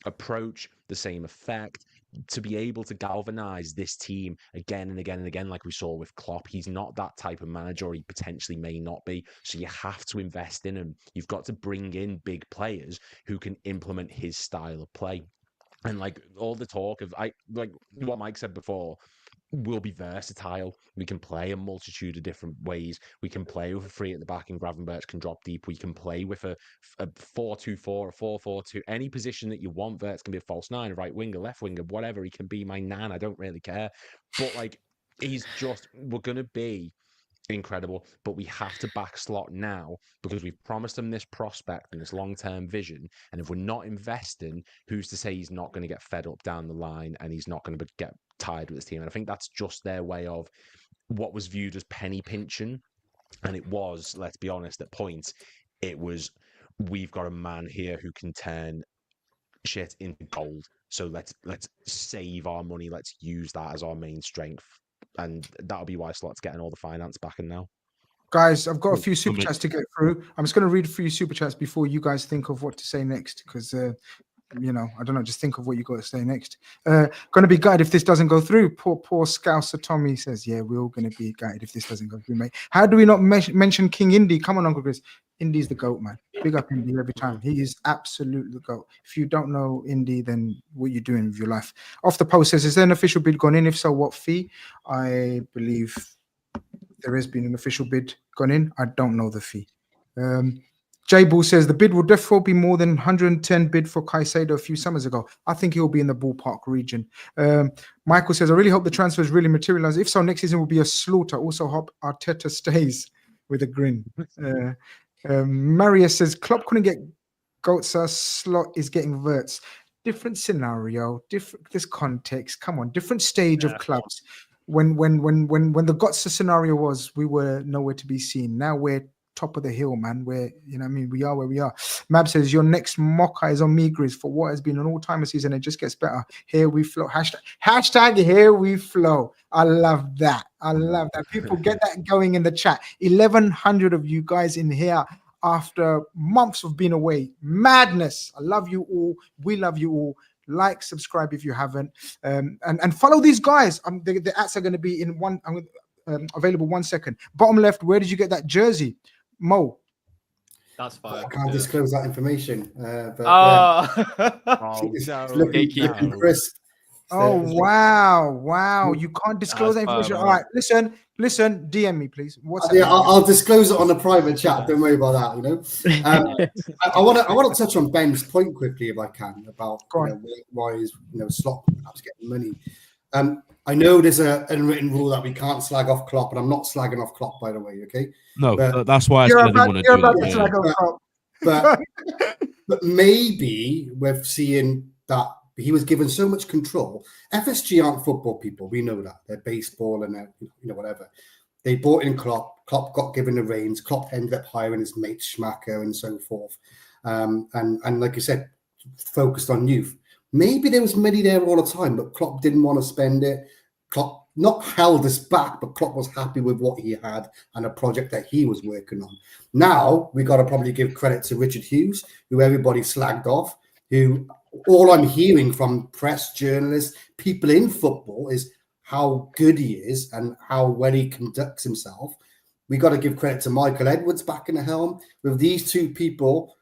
approach, the same effect, to be able to galvanize this team again and again and again, like we saw with Klopp. He's not that type of manager, or he potentially may not be. So you have to invest in him. You've got to bring in big players who can implement his style of play. And all the talk of what Mike said before, we'll be versatile. We can play a multitude of different ways. We can play with a three at the back and Gravenberch can drop deep. We can play with a 4-2-4, a 4-4-2, any position that you want. Wirtz can be a false nine, a right winger, left winger, whatever. He can be my nan. I don't really care. But we're going to be incredible, but we have to back Slot now because we've promised him this prospect and this long-term vision. And if we're not investing, who's to say he's not going to get fed up down the line and he's not going to get tired with his team? And I think that's just their way of what was viewed as penny pinching. And it was, let's be honest, at points, it was, we've got a man here who can turn shit into gold. So let's save our money. Let's use that as our main strength. And that'll be why Slot's getting all the finance backing now. Guys, I've got a few super chats to get through. I'm just going to read a few super chats before you guys think of what to say next, because I don't know, just think of what you got to say next. Going to be gutted if this doesn't go through. Poor Scouser Tommy says, yeah, we're all going to be gutted if this doesn't go through, mate. How do we not mention King Indy? Come on, Uncle Chris. Indy's the GOAT, man. Big up Indy every time. He is absolutely the GOAT. If you don't know Indy, then what are you doing with your life? Off the post says, is there an official bid gone in? If so, what fee? I believe there has been an official bid gone in. I don't know the fee. J Bull says the bid will definitely be more than 110 bid for Caicedo a few summers ago. I think he'll be in the ballpark region. Michael says, I really hope the transfers really materialize. If so, next season will be a slaughter. Also hope Arteta stays, with a grin. Marius says Klopp couldn't get Goetze, Slot is getting Wirtz. Different scenario, different this context. Come on, different stage of clubs. When the Goetze scenario was, we were nowhere to be seen. Now we're top of the hill, man. We're, you know what I mean, we are where we are. Mab says your next mocker is on me, Grizz, for what has been an all-timer season. It just gets better. Here we flow. Hashtag here we flow. I love that. I love that. People get that going in the chat. 1,100 of you guys in here after months of being away. Madness. I love you all. We love you all. Like, subscribe if you haven't, and follow these guys. The ads are going to be in one. Available 1 second. Bottom left. Where did you get that jersey, Mo? That's fine. I can't disclose that information. But No, looking crisp. Oh wow! You can't disclose that information. All right, listen. DM me, please. What's yeah, I'll disclose it on the private chat. Don't worry about that. You know, I want to touch on Ben's point quickly, if I can, about why is Slot perhaps getting money. I know there's an unwritten rule that we can't slag off Klopp, and I'm not slagging off Klopp, by the way. Okay. No, that's why I said I didn't want to do that. But maybe we're seeing that he was given so much control. FSG aren't football people. We know that. They're baseball and they're, whatever. They bought in Klopp. Klopp got given the reins. Klopp ended up hiring his mate Schmacker and so forth. And like you said, focused on youth. Maybe there was money there all the time, but Klopp didn't want to spend it. Klopp not held us back, but Klopp was happy with what he had and a project that he was working on. Now we got to probably give credit to Richard Hughes, who everybody slagged off, who all I'm hearing from press, journalists, people in football is how good he is and how well he conducts himself. We got to give credit to Michael Edwards back in the helm with these two people.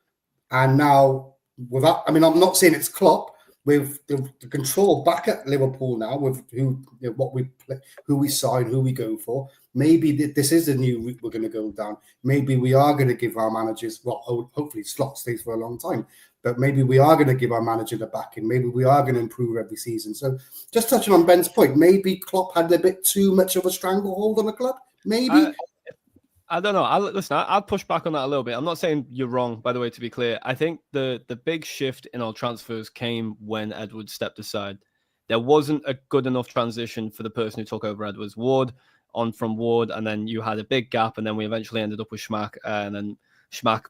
And now without, I mean, I'm not saying it's Klopp, with the control back at Liverpool now, with who we play, who we sign, who we go for. Maybe this is a new route we're going to go down. Maybe we are going to give our managers, well, hopefully Slot stays for a long time, but maybe we are going to give our manager the backing. Maybe we are going to improve every season. So just touching on Ben's point, maybe Klopp had a bit too much of a stranglehold on the club. Maybe. I don't know. I'll push back on that a little bit. I'm not saying you're wrong, by the way, to be clear. I think the big shift in our transfers came when Edwards stepped aside. There wasn't a good enough transition for the person who took over Edwards. Ward on from Ward, and then you had a big gap, and then we eventually ended up with Schmack, and then Schmack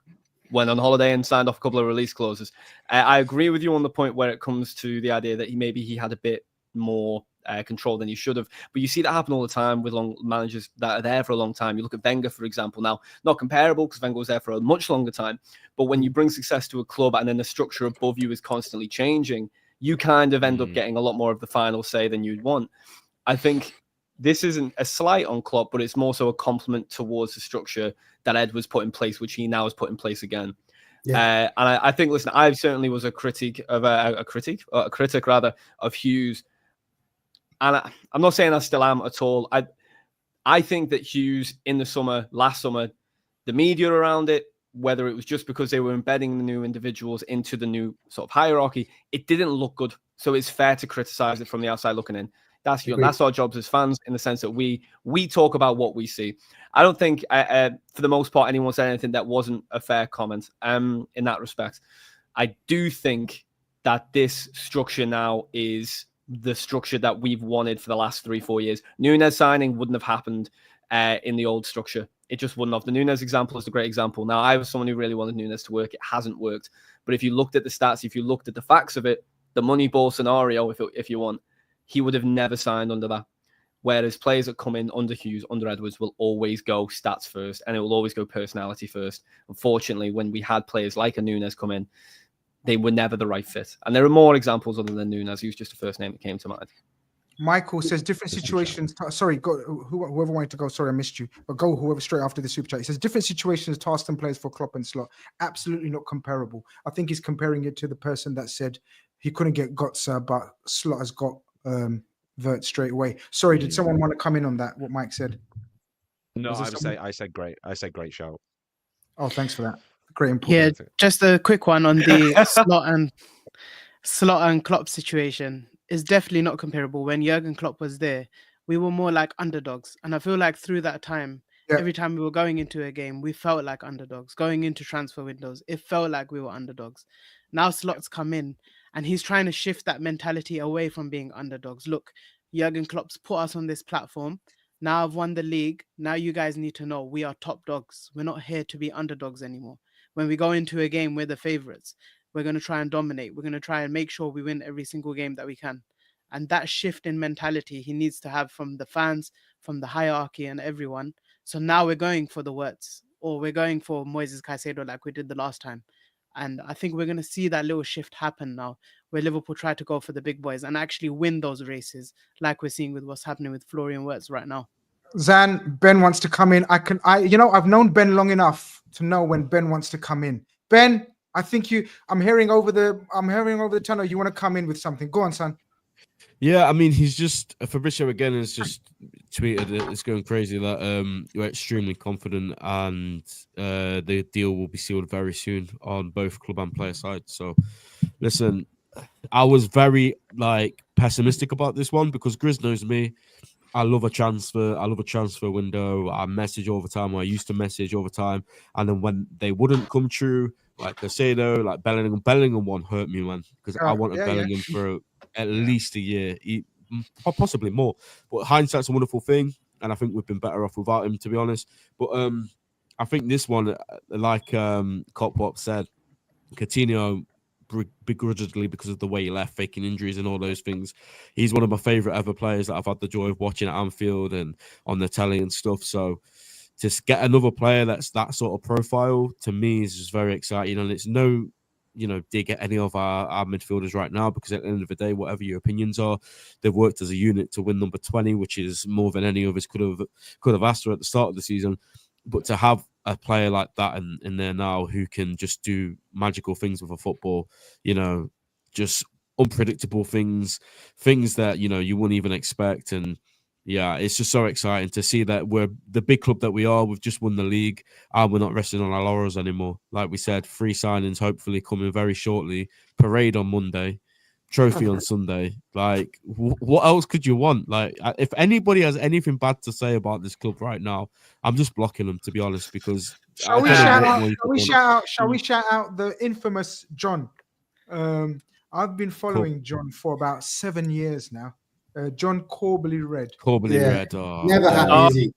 went on holiday and signed off a couple of release clauses. I agree with you on the point where it comes to the idea that he had a bit more control than he should have. But you see that happen all the time with long managers that are there for a long time. You look at Wenger, for example. Now, not comparable because Wenger was there for a much longer time. But when you bring success to a club and then the structure above you is constantly changing, you kind of end up getting a lot more of the final say than you'd want. I think this isn't a slight on Klopp, but it's more so a compliment towards the structure that Ed was put in place, which he now has put in place again. Yeah. And I think, listen, I certainly was a critic of Hughes. And I'm not saying I still am at all. I think that Hughes in the last summer, the media around it, whether it was just because they were embedding the new individuals into the new sort of hierarchy, it didn't look good. So it's fair to criticize it from the outside looking in. That's our jobs as fans, in the sense that we talk about what we see. I don't think, for the most part, anyone said anything that wasn't a fair comment in that respect. I do think that this structure now is the structure that we've wanted for the last 3-4 years. Núñez signing wouldn't have happened in the old structure. It just wouldn't have. The Núñez example is a great example. Now, I was someone who really wanted Núñez to work. It hasn't worked. But if you looked at the stats, if you looked at the facts of it, the Moneyball scenario, if you want, he would have never signed under that. Whereas players that come in under Hughes, under Edwards, will always go stats first, and it will always go personality first. Unfortunately, when we had players like a Núñez come in, they were never the right fit. And there are more examples other than Núñez. He was just the first name that came to mind. Michael says different situations. Sorry, go whoever wanted to go. Sorry, I missed you. But go whoever straight after the super chat. He says different situations tasked and players for Klopp and Slot. Absolutely not comparable. I think he's comparing it to the person that said he couldn't get Götze, but Slot has got Wirtz straight away. Sorry, did someone want to come in on that? What Mike said? No, I said great. I said great show. Oh, thanks for that. Great input. Yeah, just a quick one on the Slot and Klopp situation. Is definitely not comparable. When Jurgen Klopp was there, we were more like underdogs, and I feel like through that time, Every time we were going into a game, we felt like underdogs. Going into transfer windows, it felt like we were underdogs. Now Slot's come in and he's trying to shift that mentality away from being underdogs. Look, Jurgen Klopp's put us on this platform. Now I've won the league. Now you guys need to know we are top dogs. We're not here to be underdogs anymore. When we go into a game, we're the favorites. We're going to try and dominate. We're going to try and make sure we win every single game that we can. And that shift in mentality he needs to have from the fans, from the hierarchy and everyone. So now we're going for the Wirtz, or we're going for Moises Caicedo like we did the last time. And I think we're going to see that little shift happen now, where Liverpool try to go for the big boys and actually win those races, like we're seeing with what's happening with Florian Wirtz right now. Zan, Ben wants to come in. I've known Ben long enough to know when Ben wants to come in. Ben, I think I'm hearing over the tunnel. You want to come in with something? Go on, son. Yeah, I mean, he's just Fabricio again has just tweeted it's going crazy that we're extremely confident and the deal will be sealed very soon on both club and player side. So, listen, I was very pessimistic about this one because Grizz knows me. I love a transfer. I love a transfer window. I message all the time. I used to message all the time, and then when they wouldn't come true, like Caicedo, like Bellingham one hurt me, man, because I wanted Bellingham for at least a year, possibly more. But hindsight's a wonderful thing, and I think we've been better off without him, to be honest. But I think this one, like Klopp said, Coutinho, begrudgingly because of the way he left, faking injuries and all those things. He's one of my favourite ever players that I've had the joy of watching at Anfield and on the telly and stuff. So to get another player that's that sort of profile, to me, is just very exciting. And it's no, dig at any of our midfielders right now, because at the end of the day, whatever your opinions are, they've worked as a unit to win number 20, which is more than any of us could have asked for at the start of the season. But to have a player like that in there now who can just do magical things with a football, just unpredictable things that, you wouldn't even expect. And yeah, it's just so exciting to see that we're the big club that we are. We've just won the league and we're not resting on our laurels anymore. Like we said, 3 signings hopefully coming very shortly. Parade on Monday. Trophy on Sunday. Like, what else could you want? Like, if anybody has anything bad to say about this club right now, I'm just blocking them, to be honest, because shall we shout out the infamous John? I've been following John for about 7 years now. John Corbally Red. Red. Never had easy.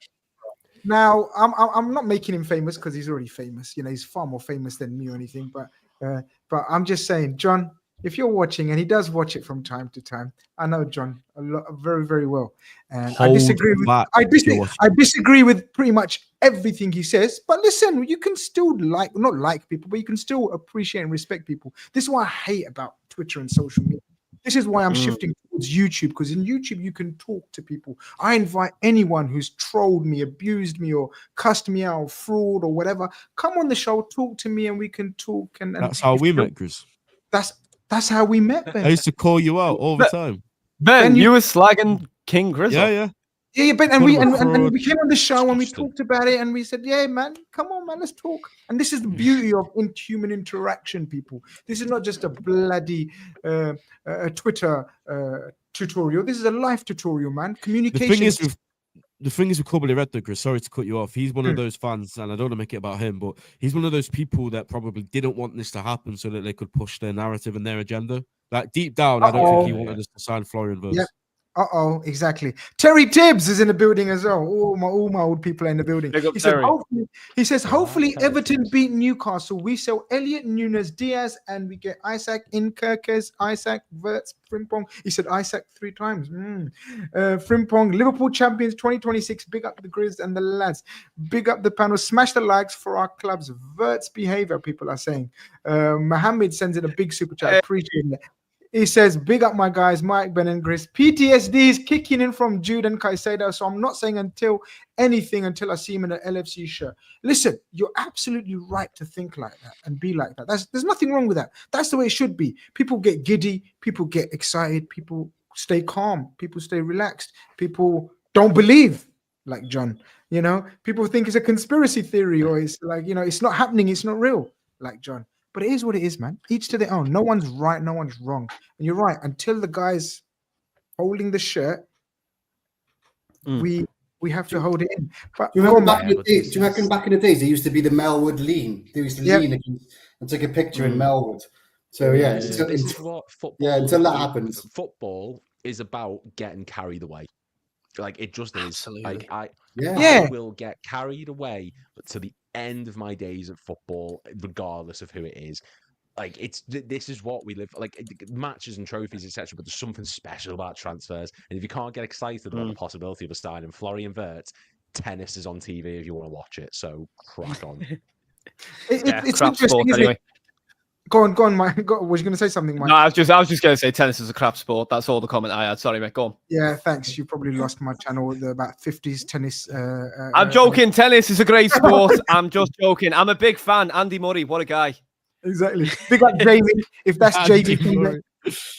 Now, I'm not making him famous because he's already famous. He's far more famous than me or anything. But I'm just saying, John, if you're watching, and he does watch it from time to time, I know John very, very well, and I disagree with pretty much everything he says. But listen, you can still not like people, but you can still appreciate and respect people. This is what I hate about Twitter and social media. This is why I'm shifting towards YouTube, because in YouTube you can talk to people. I invite anyone who's trolled me, abused me, or cussed me out, fraud or whatever. Come on the show, talk to me, and we can talk. And that's how we met, Grizz. That's how we met, Ben. I used to call you out all the time. Ben, you were slagging King Grizz. Yeah, Ben, and we came on the show and we talked about it, and we said, yeah, man, come on, man, let's talk. And this is the beauty of human interaction, people. This is not just a bloody Twitter tutorial. This is a life tutorial, man. Communication. The thing is with Corbally Red, though, Chris, sorry to cut you off. He's one of those fans, and I don't want to make it about him, but he's one of those people that probably didn't want this to happen so that they could push their narrative and their agenda. Like, deep down, I don't think he wanted us to sign Florian Wirtz. Yep. Exactly. Terry Tibbs is in the building as well. All my old people are in the building. He says, hopefully Everton beat Newcastle. We sell Elliot, Nunes, Diaz, and we get Isaac, Inkerkes, Isaac, Wirtz, Frimpong. He said Isaac 3 times. Frimpong, Liverpool champions 2026. Big up the Grizz and the lads. Big up the panel. Smash the likes for our club's Wirtz behavior, people are saying. Mohammed sends in a big super chat. Appreciate it. He says, big up my guys, Mike, Ben, and Grizz. PTSD is kicking in from Jude and Caicedo, so I'm not saying until I see him in an LFC shirt. Listen, you're absolutely right to think like that and be like that. There's nothing wrong with that. That's the way it should be. People get giddy. People get excited. People stay calm. People stay relaxed. People don't believe, like John. People think it's a conspiracy theory, or it's like, it's not happening. It's not real, like John. But it is what it is, man. Each to their own. No one's right, no one's wrong. And you're right. Until the guy's holding the shirt, we We have to hold it in. But Do you remember Yeah, back in the but days? this Do you reckon is- back in the days there used to be the Melwood lean? They used to Yep. lean against and take a picture in Mm. Melwood. So yeah, This is what football. yeah, until that happens. Football is about getting carried away. Like it just is. Absolutely. Like Yeah. I will get carried away to the end of my days at football, regardless of who it is. Like this is what we live like matches and trophies, etc. But there's something special about transfers, and if you can't get excited about the possibility of a signing Florian Wirtz, tennis is on TV if you want to watch it. So crack on. It's crap interesting, sport, isn't anyway. it? Go on, Mike. Was you going to say something, Mike? No, I was just going to say tennis is a crap sport. That's all the comment I had. Sorry, mate. Go on. Yeah, thanks. You probably lost my channel. The about 50s tennis. I'm joking. Tennis is a great sport. I'm just joking. I'm a big fan. Andy Murray, what a guy. Exactly. Big up Jamie. If that's Andy Jamie, Murray.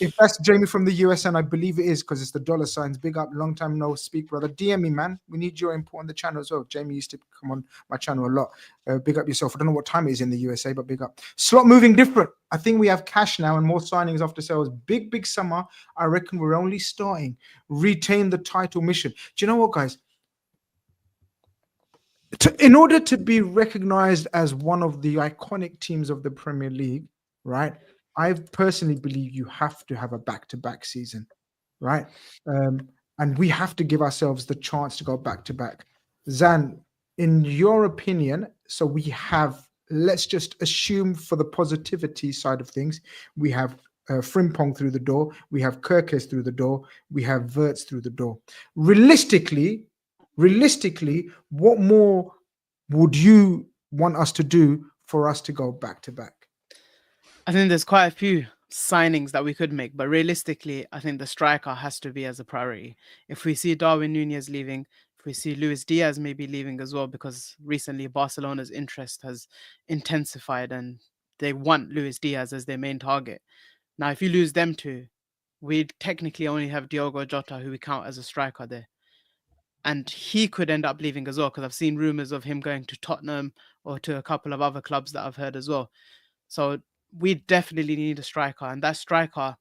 if that's Jamie from the US, and I believe it is because it's the dollar signs. Big up, long time no speak, brother. DM me, man. We need your input on the channel as well. Jamie used to come on my channel a lot. Big up yourself. I don't know what time it is in the USA, but big up. Slot moving different. I think we have cash now and more signings after sales. Big summer. I reckon we're only starting. Retain the title mission. Do you know what, guys? In order to be recognized as one of the iconic teams of the Premier League, right? I personally believe you have to have a back-to-back season, right? And we have to give ourselves the chance to go back-to-back. Zan, in your opinion, so we have, let's just assume for the positivity side of things, we have Frimpong through the door, we have Kerkez through the door, we have Wirtz through the door. Realistically, what more would you want us to do for us to go back-to-back? I think there's quite a few signings that we could make, but realistically, I think the striker has to be as a priority. If we see Darwin Núñez leaving, if we see Luis Diaz maybe leaving as well, because recently Barcelona's interest has intensified and they want Luis Diaz as their main target. Now, if you lose them two, we technically only have Diogo Jota, who we count as a striker there. And he could end up leaving as well, because I've seen rumors of him going to Tottenham or to a couple of other clubs that I've heard as well. So we definitely need a striker, and that striker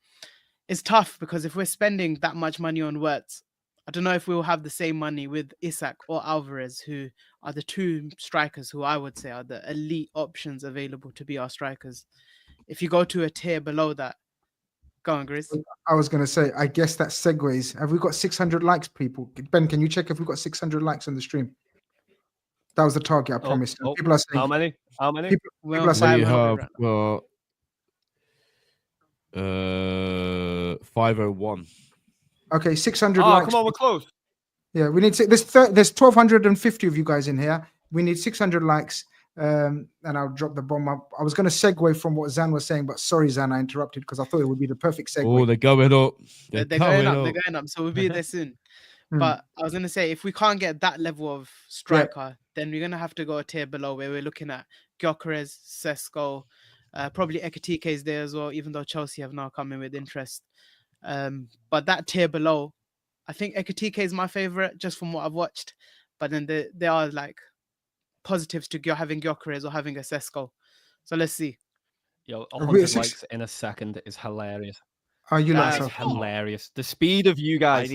is tough because if we're spending that much money on Wirtz, I don't know if we'll have the same money with Isak or Alvarez, who are the two strikers who I would say are the elite options available to be our strikers. If you go to a tier below that, go on, Grizz. I was going to say, I guess that segues. Have we got 600 likes, people? Ben, can you check if we've got 600 likes on the stream? That was the target, I promised. And people are saying, how many? People are We saying, have 501. okay, 600 Oh, likes. come on, we're close. Yeah, we need there's 1,250 of you guys in here. We need 600 likes. And I'll drop the bomb up. I was going to segue from what Zan was saying, but sorry, Zan, I interrupted because I thought it would be the perfect segue. Oh, they're going up. They're going up. They're going up. So we'll be there soon. But I was going to say, if we can't get that level of striker, then we're going to have to go a tier below where we're looking at Gyökeres, Sesko, probably Ekitike is there as well, even though Chelsea have now come in with interest. But that tier below, I think Ekitike is my favorite just from what I've watched. But then there are like positives to having Gyökeres or having a Sesko. So let's see. Yo, 100 likes in a second is hilarious. Oh, you lot That's are so hilarious. The speed of you guys. I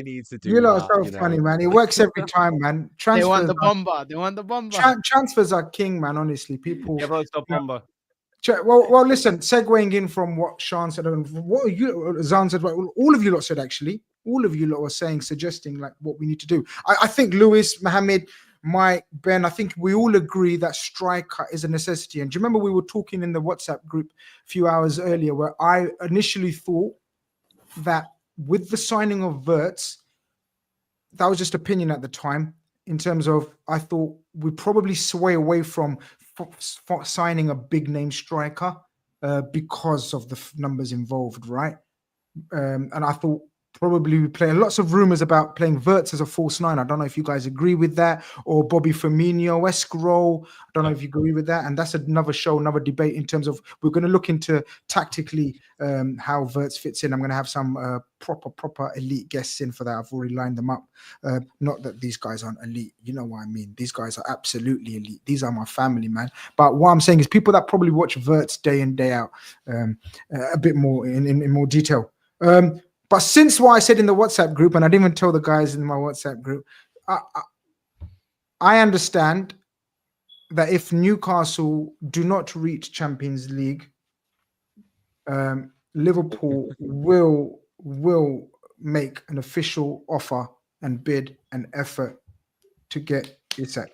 need to do you lot that, are so funny, man. It works every time, man. They want the bomber. They want the bomber. Transfers are king, man. Honestly, people. Yeah, bro, it's the bomber. Well, listen. Segueing in from what Sean said, what Zan said, all of you lot said actually. All of you lot were suggesting like what we need to do. I think Lewis, Mohammed, Mike, Ben, I think we all agree that striker is a necessity. And do you remember we were talking in the WhatsApp group a few hours earlier where I initially thought that with the signing of Wirtz, that was just opinion at the time, in terms of I thought we probably sway away from signing a big name striker because of the numbers involved, right? And I thought probably we play lots of rumors about playing Wirtz as a false nine. I don't know if you guys agree with that, or Bobby Firmino-esque role. I don't know if you agree with that. And that's another show, another debate in terms of we're going to look into tactically how Wirtz fits in. I'm going to have some proper elite guests in for that. I've already lined them up. Not that these guys aren't elite. You know what I mean? These guys are absolutely elite. These are my family, man. But what I'm saying is people that probably watch Wirtz day in, day out a bit more in more detail. But since what I said in the WhatsApp group, and I didn't even tell the guys in my WhatsApp group, I understand that if Newcastle do not reach Champions League, Liverpool will make an official offer and bid an effort to get Isak.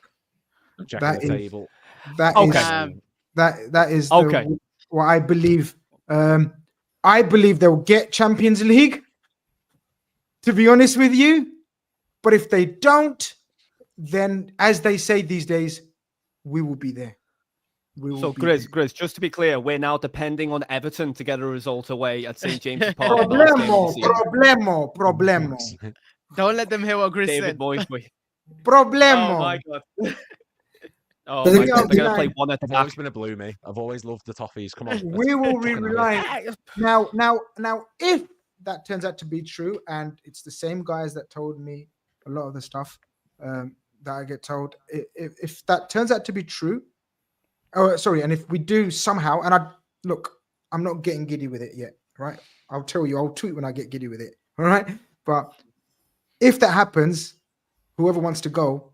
That is table. that Okay. is that is Okay. what I believe. I believe they'll get Champions League, to be honest with you. But if they don't, then as they say these days, we will be there. So, Grizz, just to be clear, we're now depending on Everton to get a result away at St. James's Park. Problemo. Don't let them hear what Grizz David said. Moyes. Problemo. Oh, my God. Oh, my God. They're going to play one at the I've back. always been a Bluemie. I've always loved the toffees. Come on. We will rely. Now, if that turns out to be true, and it's the same guys that told me a lot of the stuff that I get told, if that turns out to be true, and if we do somehow, and I'm not getting giddy with it yet, right? I'll tell you, I'll tweet when I get giddy with it, all right? But if that happens, whoever wants to go,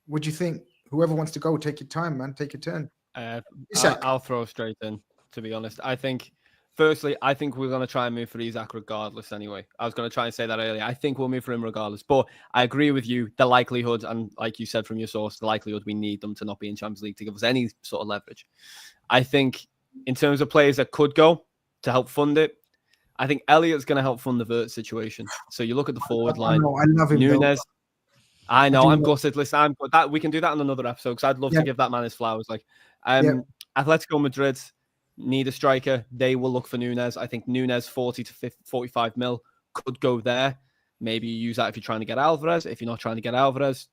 would you think? Whoever wants to go, take your time, man. Take your turn. I'll throw straight in, to be honest. Firstly, I think we're going to try and move for Isak regardless anyway. I was going to try and say that earlier. I think we'll move for him regardless. But I agree with you, the likelihood, and like you said from your source, the likelihood we need them to not be in Champions League to give us any sort of leverage. I think in terms of players that could go to help fund it, I think Elliott's going to help fund the Wirtz situation. So you look at the forward line. I love him. Nunes. I know, I'm gutted. Listen, we can do that on another episode because I'd love to give that man his flowers. Atletico Madrid need a striker. They will look for Nunes. I think Nunes 40 to 45 mil could go there. Maybe you use that if you're trying to get Alvarez. If you're not trying to get Alvarez,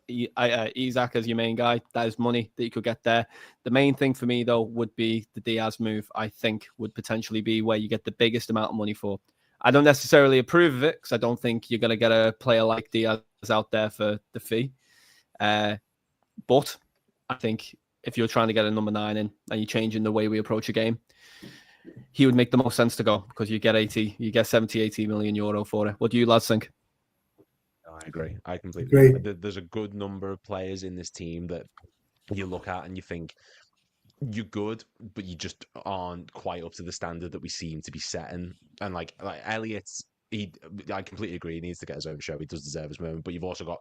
Isak as your main guy. That is money that you could get there. The main thing for me, though, would be the Diaz move. I think would potentially be where you get the biggest amount of money for. I don't necessarily approve of it because I don't think you're going to get a player like Diaz out there for the fee. But I think if you're trying to get a number 9 in and you're changing the way we approach a game, he would make the most sense to go because you get 70, 80 million euro for it. What do you lads think? I agree. I completely agree. There's a good number of players in this team that you look at and you think you're good, but you just aren't quite up to the standard that we seem to be setting. And like Elliott's, I completely agree. He needs to get his own show. He does deserve his moment. But you've also got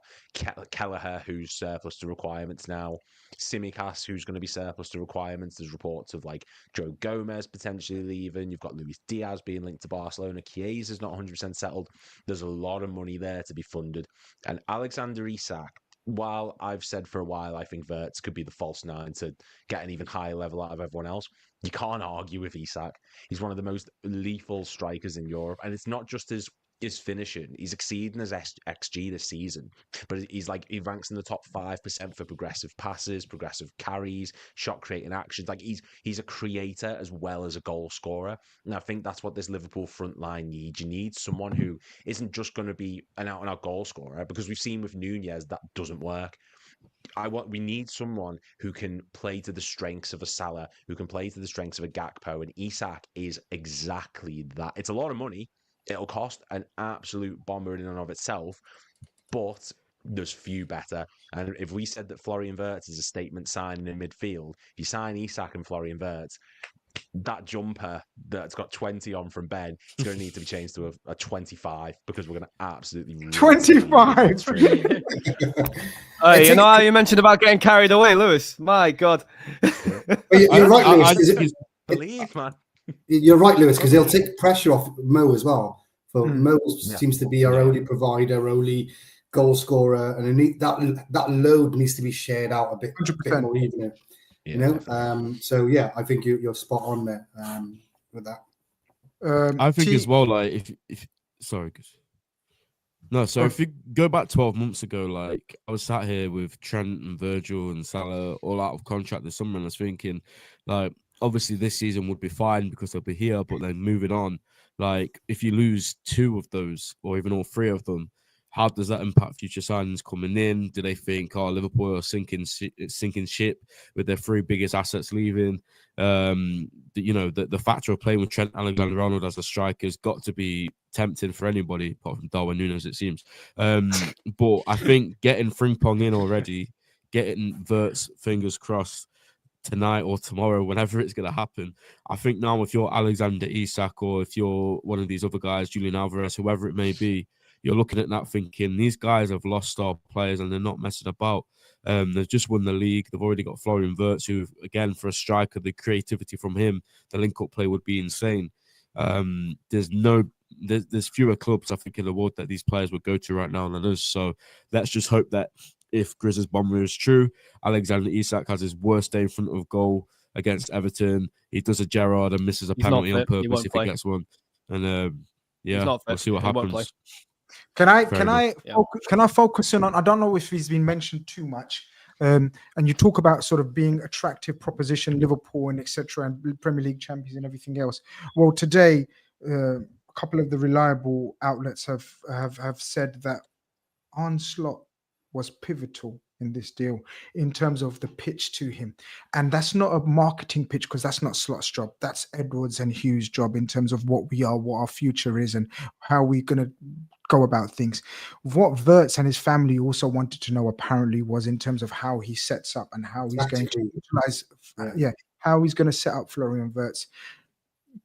Kelleher, who's surplus to requirements now. Tsimikas, who's going to be surplus to requirements. There's reports of like Joe Gomez potentially leaving. You've got Luis Diaz being linked to Barcelona. Chiesa not 100% settled. There's a lot of money there to be funded. And Alexander Isak, while I've said for a while I think Wirtz could be the false 9 to get an even higher level out of everyone else, you can't argue with Isak. He's one of the most lethal strikers in Europe. And it's not just his finishing. He's exceeding his XG this season. But he ranks in the top 5% for progressive passes, progressive carries, shot creating actions. Like he's a creator as well as a goal scorer. And I think that's what this Liverpool front line needs. You need someone who isn't just going to be an out-and-out goal scorer, because we've seen with Nunez that doesn't work. We need someone who can play to the strengths of a Salah, who can play to the strengths of a Gakpo, and Isak is exactly that. It's a lot of money. It'll cost an absolute bomber in and of itself, but there's few better. And if we said that Florian Wirtz is a statement signing in midfield, if you sign Isak and Florian Wirtz, that jumper that's got 20 on from Ben is going to need to be changed to a 25, because we're going to absolutely 25. You know how you mentioned about getting carried away, Lewis? My God. You're right, Lewis. Believe, man. You're right, Lewis, because he'll take pressure off Mo as well. For Mo seems to be our only provider, only goal scorer, and that load needs to be shared out a bit more evenly. You know, so yeah, I think you're spot on there with that. I think as well, like if sorry, no, so if you go back 12 months ago, like I was sat here with Trent and Virgil and Salah all out of contract this summer, and I was thinking, like, obviously this season would be fine because they'll be here, but then moving on, like if you lose 2 of those or even all 3 of them, how does that impact future signings coming in? Do they think, Liverpool are sinking ship with their 3 biggest assets leaving? The factor of playing with Trent Alexander-Arnold as a striker has got to be tempting for anybody, apart from Darwin Núñez, it seems. But I think getting Frimpong in already, getting Wirtz, fingers crossed, tonight or tomorrow, whenever it's going to happen. I think now if you're Alexander Isak or if you're one of these other guys, Julian Alvarez, whoever it may be, you're looking at that thinking these guys have lost star players and they're not messing about. They've just won the league. They've already got Florian Wirtz, who, again, for a striker, the creativity from him, the link-up play would be insane. There's fewer clubs, I think, in the world that these players would go to right now than us. So let's just hope that if Grizz's bomber is true, Alexander Isak has his worst day in front of goal against Everton. He does a Gerrard and misses a penalty on purpose if he gets one. And we'll see what happens. Can I focus in on? I don't know if he's been mentioned too much. And you talk about sort of being attractive proposition, Liverpool and etc. and Premier League champions and everything else. Well, today a couple of the reliable outlets have said that Arne Slot was pivotal in this deal in terms of the pitch to him. And that's not a marketing pitch because that's not Slot's job. That's Edwards and Hughes' job in terms of what we are, what our future is and how we're going to go about things. What Wirtz and his family also wanted to know apparently was in terms of how he sets up and how he's going to utilize, how he's going to set up Florian Wirtz.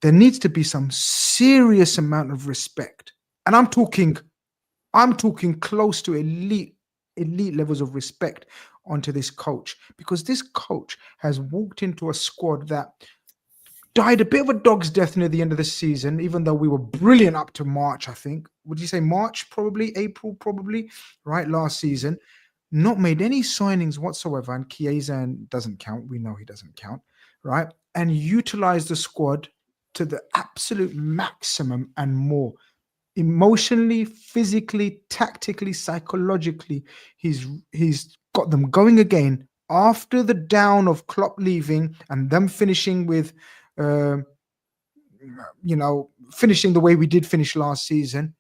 There needs to be some serious amount of respect. And I'm talking close to elite levels of respect onto this coach, because this coach has walked into a squad that died a bit of a dog's death near the end of the season, even though we were brilliant up to March, I think. Would you say March? Probably. April, probably. Right, last season. Not made any signings whatsoever, and Chiesa doesn't count. We know he doesn't count, right? And utilized the squad to the absolute maximum and more. Emotionally, physically, tactically, psychologically, he's got them going again after the down of Klopp leaving and them finishing with, finishing the way we did finish last season.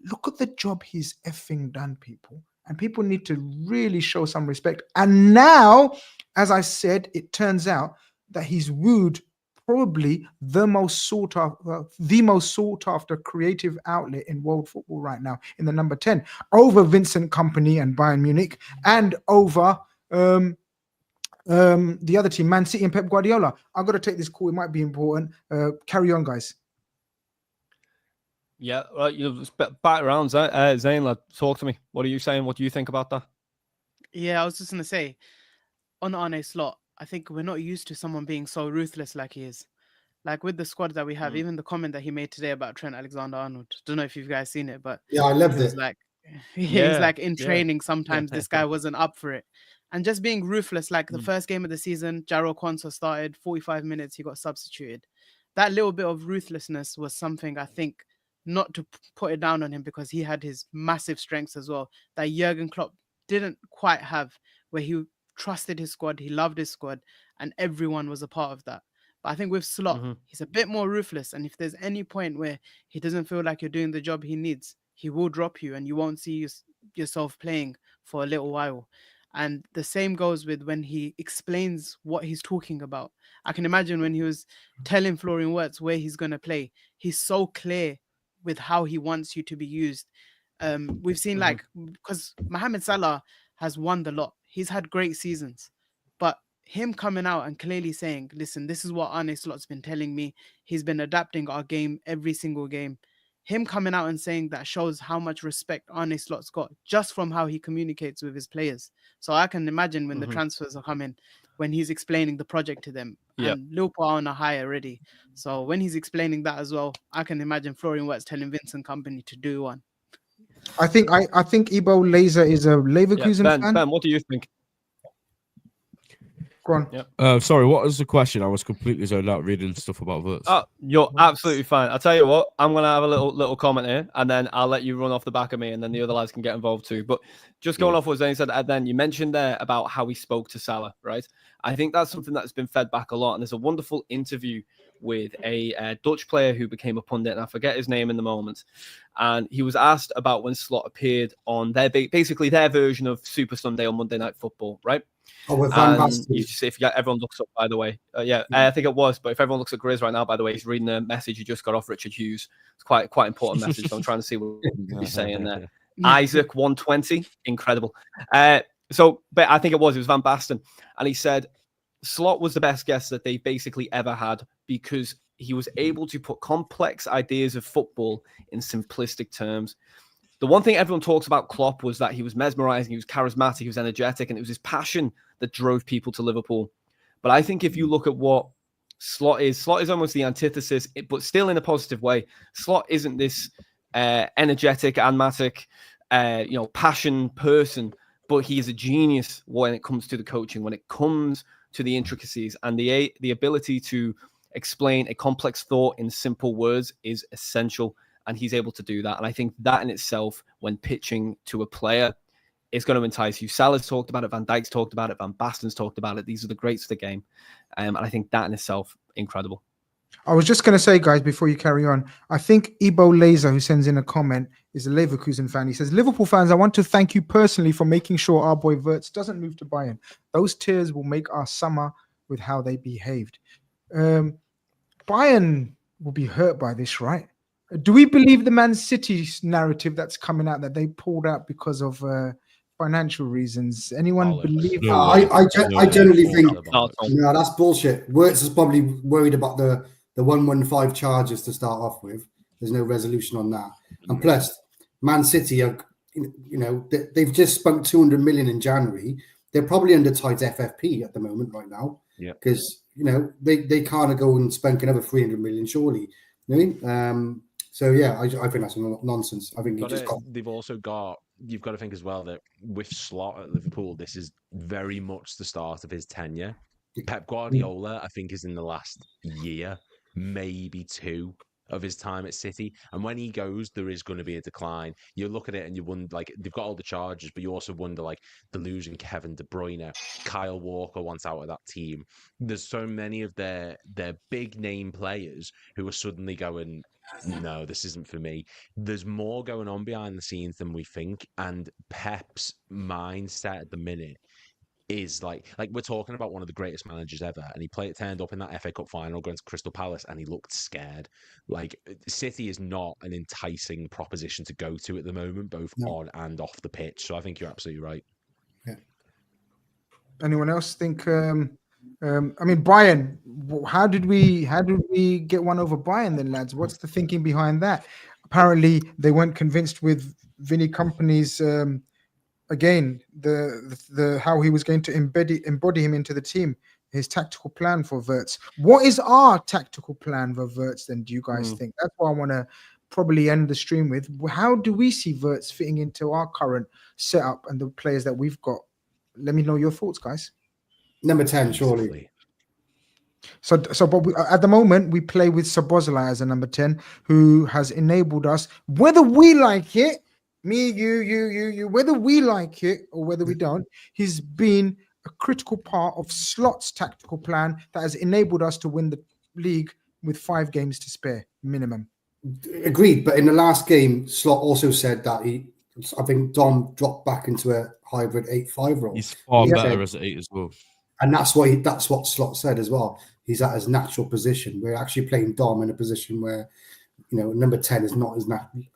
Look at the job he's effing done, people. And people need to really show some respect. And now, as I said, it turns out that he's wooed probably the most sought after creative outlet in world football right now, in the number 10, over Vincent Kompany and Bayern Munich, and over the other team, Man City and Pep Guardiola. I've got to take this call. It might be important. Carry on, guys. Yeah, right. Back around, Zayn, talk to me. What are you saying? What do you think about that? Yeah, I was just going to say, on Arne Slot, I think we're not used to someone being so ruthless like he is. Like with the squad that we have, even the comment that he made today about Trent Alexander-Arnold. Don't know if you guys seen it, but yeah, I loved it. He's like in training. Sometimes this guy wasn't up for it, and just being ruthless. Like the first game of the season, Jarrell Quansah started 45 minutes. He got substituted. That little bit of ruthlessness was something, I think, not to put it down on him, because he had his massive strengths as well that Jurgen Klopp didn't quite have, where he trusted his squad, he loved his squad, and everyone was a part of that. But I think with Slot, he's a bit more ruthless, and if there's any point where he doesn't feel like you're doing the job he needs, he will drop you and you won't see yourself playing for a little while. And the same goes with when he explains what he's talking about. I can imagine when he was telling Florian Wirtz where he's going to play, he's so clear with how he wants you to be used. We've seen because Mohamed Salah has won the lot. He's had great seasons, but him coming out and clearly saying, listen, this is what Arne Slot's been telling me. He's been adapting our game every single game. Him coming out and saying that shows how much respect Arne Slot's got just from how he communicates with his players. So I can imagine when the transfers are coming, when he's explaining the project to them, and Liverpool are on a high already. So when he's explaining that as well, I can imagine Florian Wirtz telling Vincent Kompany to do one. I think Ibo Laser is a Leverkusen fan. Ben, what do you think? Go on. Sorry, what was the question? I was completely zoned out reading stuff about Wirtz. Oh, you're absolutely fine. I'll tell you what, I'm going to have a little comment here, and then I'll let you run off the back of me, and then the other lads can get involved too. But just going off what Zayn said, and then you mentioned there about how he spoke to Salah, right? I think that's something that's been fed back a lot, and there's a wonderful interview with a Dutch player who became a pundit, and I forget his name in the moment. And he was asked about when Slot appeared on basically their version of Super Sunday on Monday Night Football, right? Oh, with Van And Basten. you see, if everyone looks up, by the way, I think it was. But if everyone looks at Grizz right now, by the way, he's reading a message he just got off Richard Hughes. It's quite important message. So I'm trying to see what he's saying there. Isaac 120, incredible. But I think it was Van Basten, and he said Slot was the best guest that they basically ever had because he was able to put complex ideas of football in simplistic terms. The one thing everyone talks about Klopp was that he was mesmerizing, he was charismatic, he was energetic, and it was his passion that drove people to Liverpool. But I think if you look at what Slot is almost the antithesis, but still in a positive way. Slot isn't this energetic, animatic, passion person, but he is a genius when it comes to the coaching, when it comes to the intricacies, and the ability to explain a complex thought in simple words is essential. And he's able to do that. And I think that in itself, when pitching to a player, is going to entice you. Salah's talked about it. Van Dijk's talked about it. Van Basten's talked about it. These are the greats of the game. And I think that in itself, incredible. I was just going to say, guys, before you carry on, I think Ebo Laser, who sends in a comment, is a Leverkusen fan. He says, Liverpool fans, I want to thank you personally for making sure our boy Wirtz doesn't move to Bayern. Those tears will make our summer with how they behaved. Bayern will be hurt by this, right? Do we believe the Man City narrative that's coming out that they pulled out because of financial reasons? Anyone believe that? I generally think no, that's bullshit. Wirtz is probably worried about the 115 charges to start off with. There's no resolution on that. And plus, Man City are, they've just spent 200 million in January. They're probably under tight FFP at the moment right now. Yeah. Because they can't go and spend another 300 million surely. You know what I mean? So yeah, I think that's nonsense. I think they've also got. You've got to think as well that with Slot at Liverpool, this is very much the start of his tenure. Pep Guardiola, I think, is in the last year, maybe two of his time at City. And when he goes, there is going to be a decline. You look at it and you wonder, like, they've got all the charges, but you also wonder, like, they're losing Kevin De Bruyne. Kyle Walker wants out of that team. There's so many of their big name players who are suddenly going, no, this isn't for me. There's more going on behind the scenes than we think. And Pep's mindset at the minute is like we're talking about one of the greatest managers ever, and he turned up in that FA Cup final against Crystal Palace and he looked scared. Like, City is not an enticing proposition to go to at the moment, both on and off the pitch. So I think you're absolutely right. Yeah. Anyone else think Bayern, how did we get one over Bayern then, lads? What's the thinking behind that? Apparently they weren't convinced with Vinny Kompany's again, the how he was going to embody him into the team, his tactical plan for Wirtz. What is our tactical plan for Wirtz then, do you guys think? That's what I want to probably end the stream with. How do we see Wirtz fitting into our current setup and the players that we've got? Let me know your thoughts, guys. Number 10, surely. But at the moment, we play with Szoboszlai as a number 10, who has enabled us, whether we like it, me, you, whether we like it or whether we don't, he's been a critical part of Slot's tactical plan that has enabled us to win the league with 5 games to spare, minimum. Agreed, but in the last game, Slot also said that I think Dom dropped back into a hybrid 8-5 role. He's far better as an 8 as well. And that's what Slot said as well. He's at his natural position. We're actually playing Dom in a position where, number 10 is not his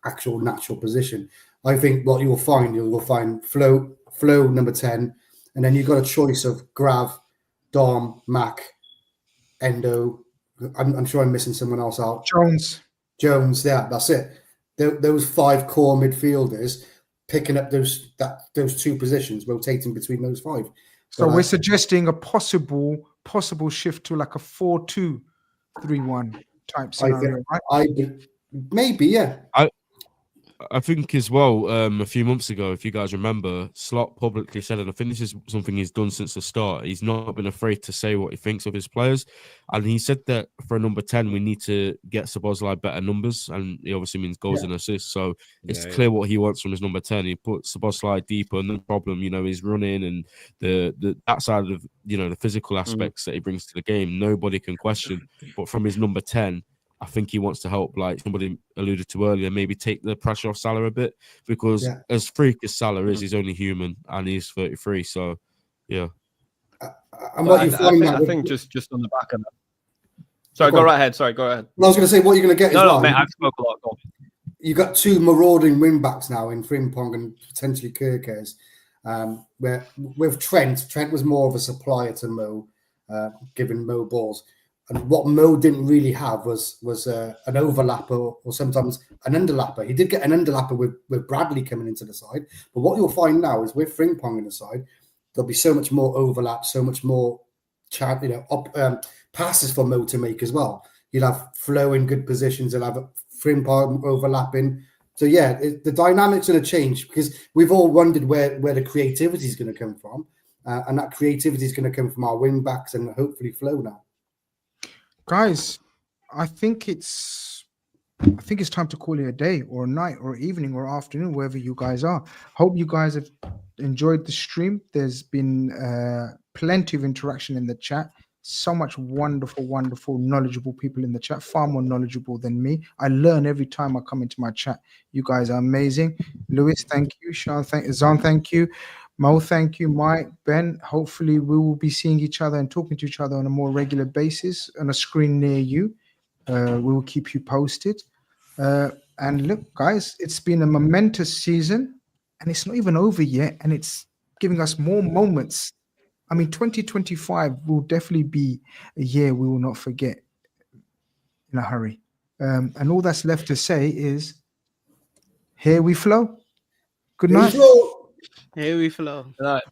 actual natural position. I think what you'll find Flo number 10, and then you've got a choice of Grav, Dom, Mac, Endo. I'm sure I'm missing someone else out. Jones, yeah, that's it. Those 5 core midfielders picking up those 2 positions, rotating between those 5. So we're suggesting a possible shift to like a 4-2-3-1 type scenario, right? Maybe, yeah. I think as well, a few months ago, if you guys remember, Slot publicly said, and I think this is something he's done since the start, he's not been afraid to say what he thinks of his players. And he said that for a number 10, we need to get Szoboszlai better numbers. And he obviously means goals and assists. So it's clear what he wants from his number 10. He put Szoboszlai deeper, no problem. You know, he's running and that side of, you know, the physical aspects that he brings to the game, nobody can question. But from his number 10, I think he wants to help, like somebody alluded to earlier, maybe take the pressure off Salah a bit, because as freak as Salah is, he's only human and he's 33. So, yeah. And what I think just on the back of that. Sorry, go right ahead. Sorry, go ahead. Well, I was going to say, what you're going to get is no, mate, I've spoken a lot. You've got two marauding wing backs now in Frimpong and potentially Kerkez. Where with Trent was more of a supplier to Mo, giving Mo balls. And what Mo didn't really have was an overlapper or sometimes an underlapper. He did get an underlapper with Bradley coming into the side. But what you'll find now is with Frimpong in the side, there'll be so much more overlap, so much more passes for Mo to make as well. You'll have Flo in good positions. You'll have Frimpong overlapping. So, yeah, the dynamics are going to change because we've all wondered where the creativity is going to come from. And that creativity is going to come from our wing backs and hopefully Flo now. Guys, I think it's time to call it a day or a night or evening or afternoon, wherever you guys are. Hope you guys have enjoyed the stream. There's been plenty of interaction in the chat. So much wonderful, knowledgeable people in the chat, far more knowledgeable than me. I learn every time I come into my chat. You guys are amazing. Lewis, thank you. Sean, Zan, thank you. Mo, thank you. Mike, Ben, hopefully we will be seeing each other and talking to each other on a more regular basis on a screen near you. We will keep you posted. And look, guys, it's been a momentous season and it's not even over yet. And it's giving us more moments. I mean, 2025 will definitely be a year we will not forget in a hurry. And all that's left to say is, here we flow. Good night. Here we flow. Good night.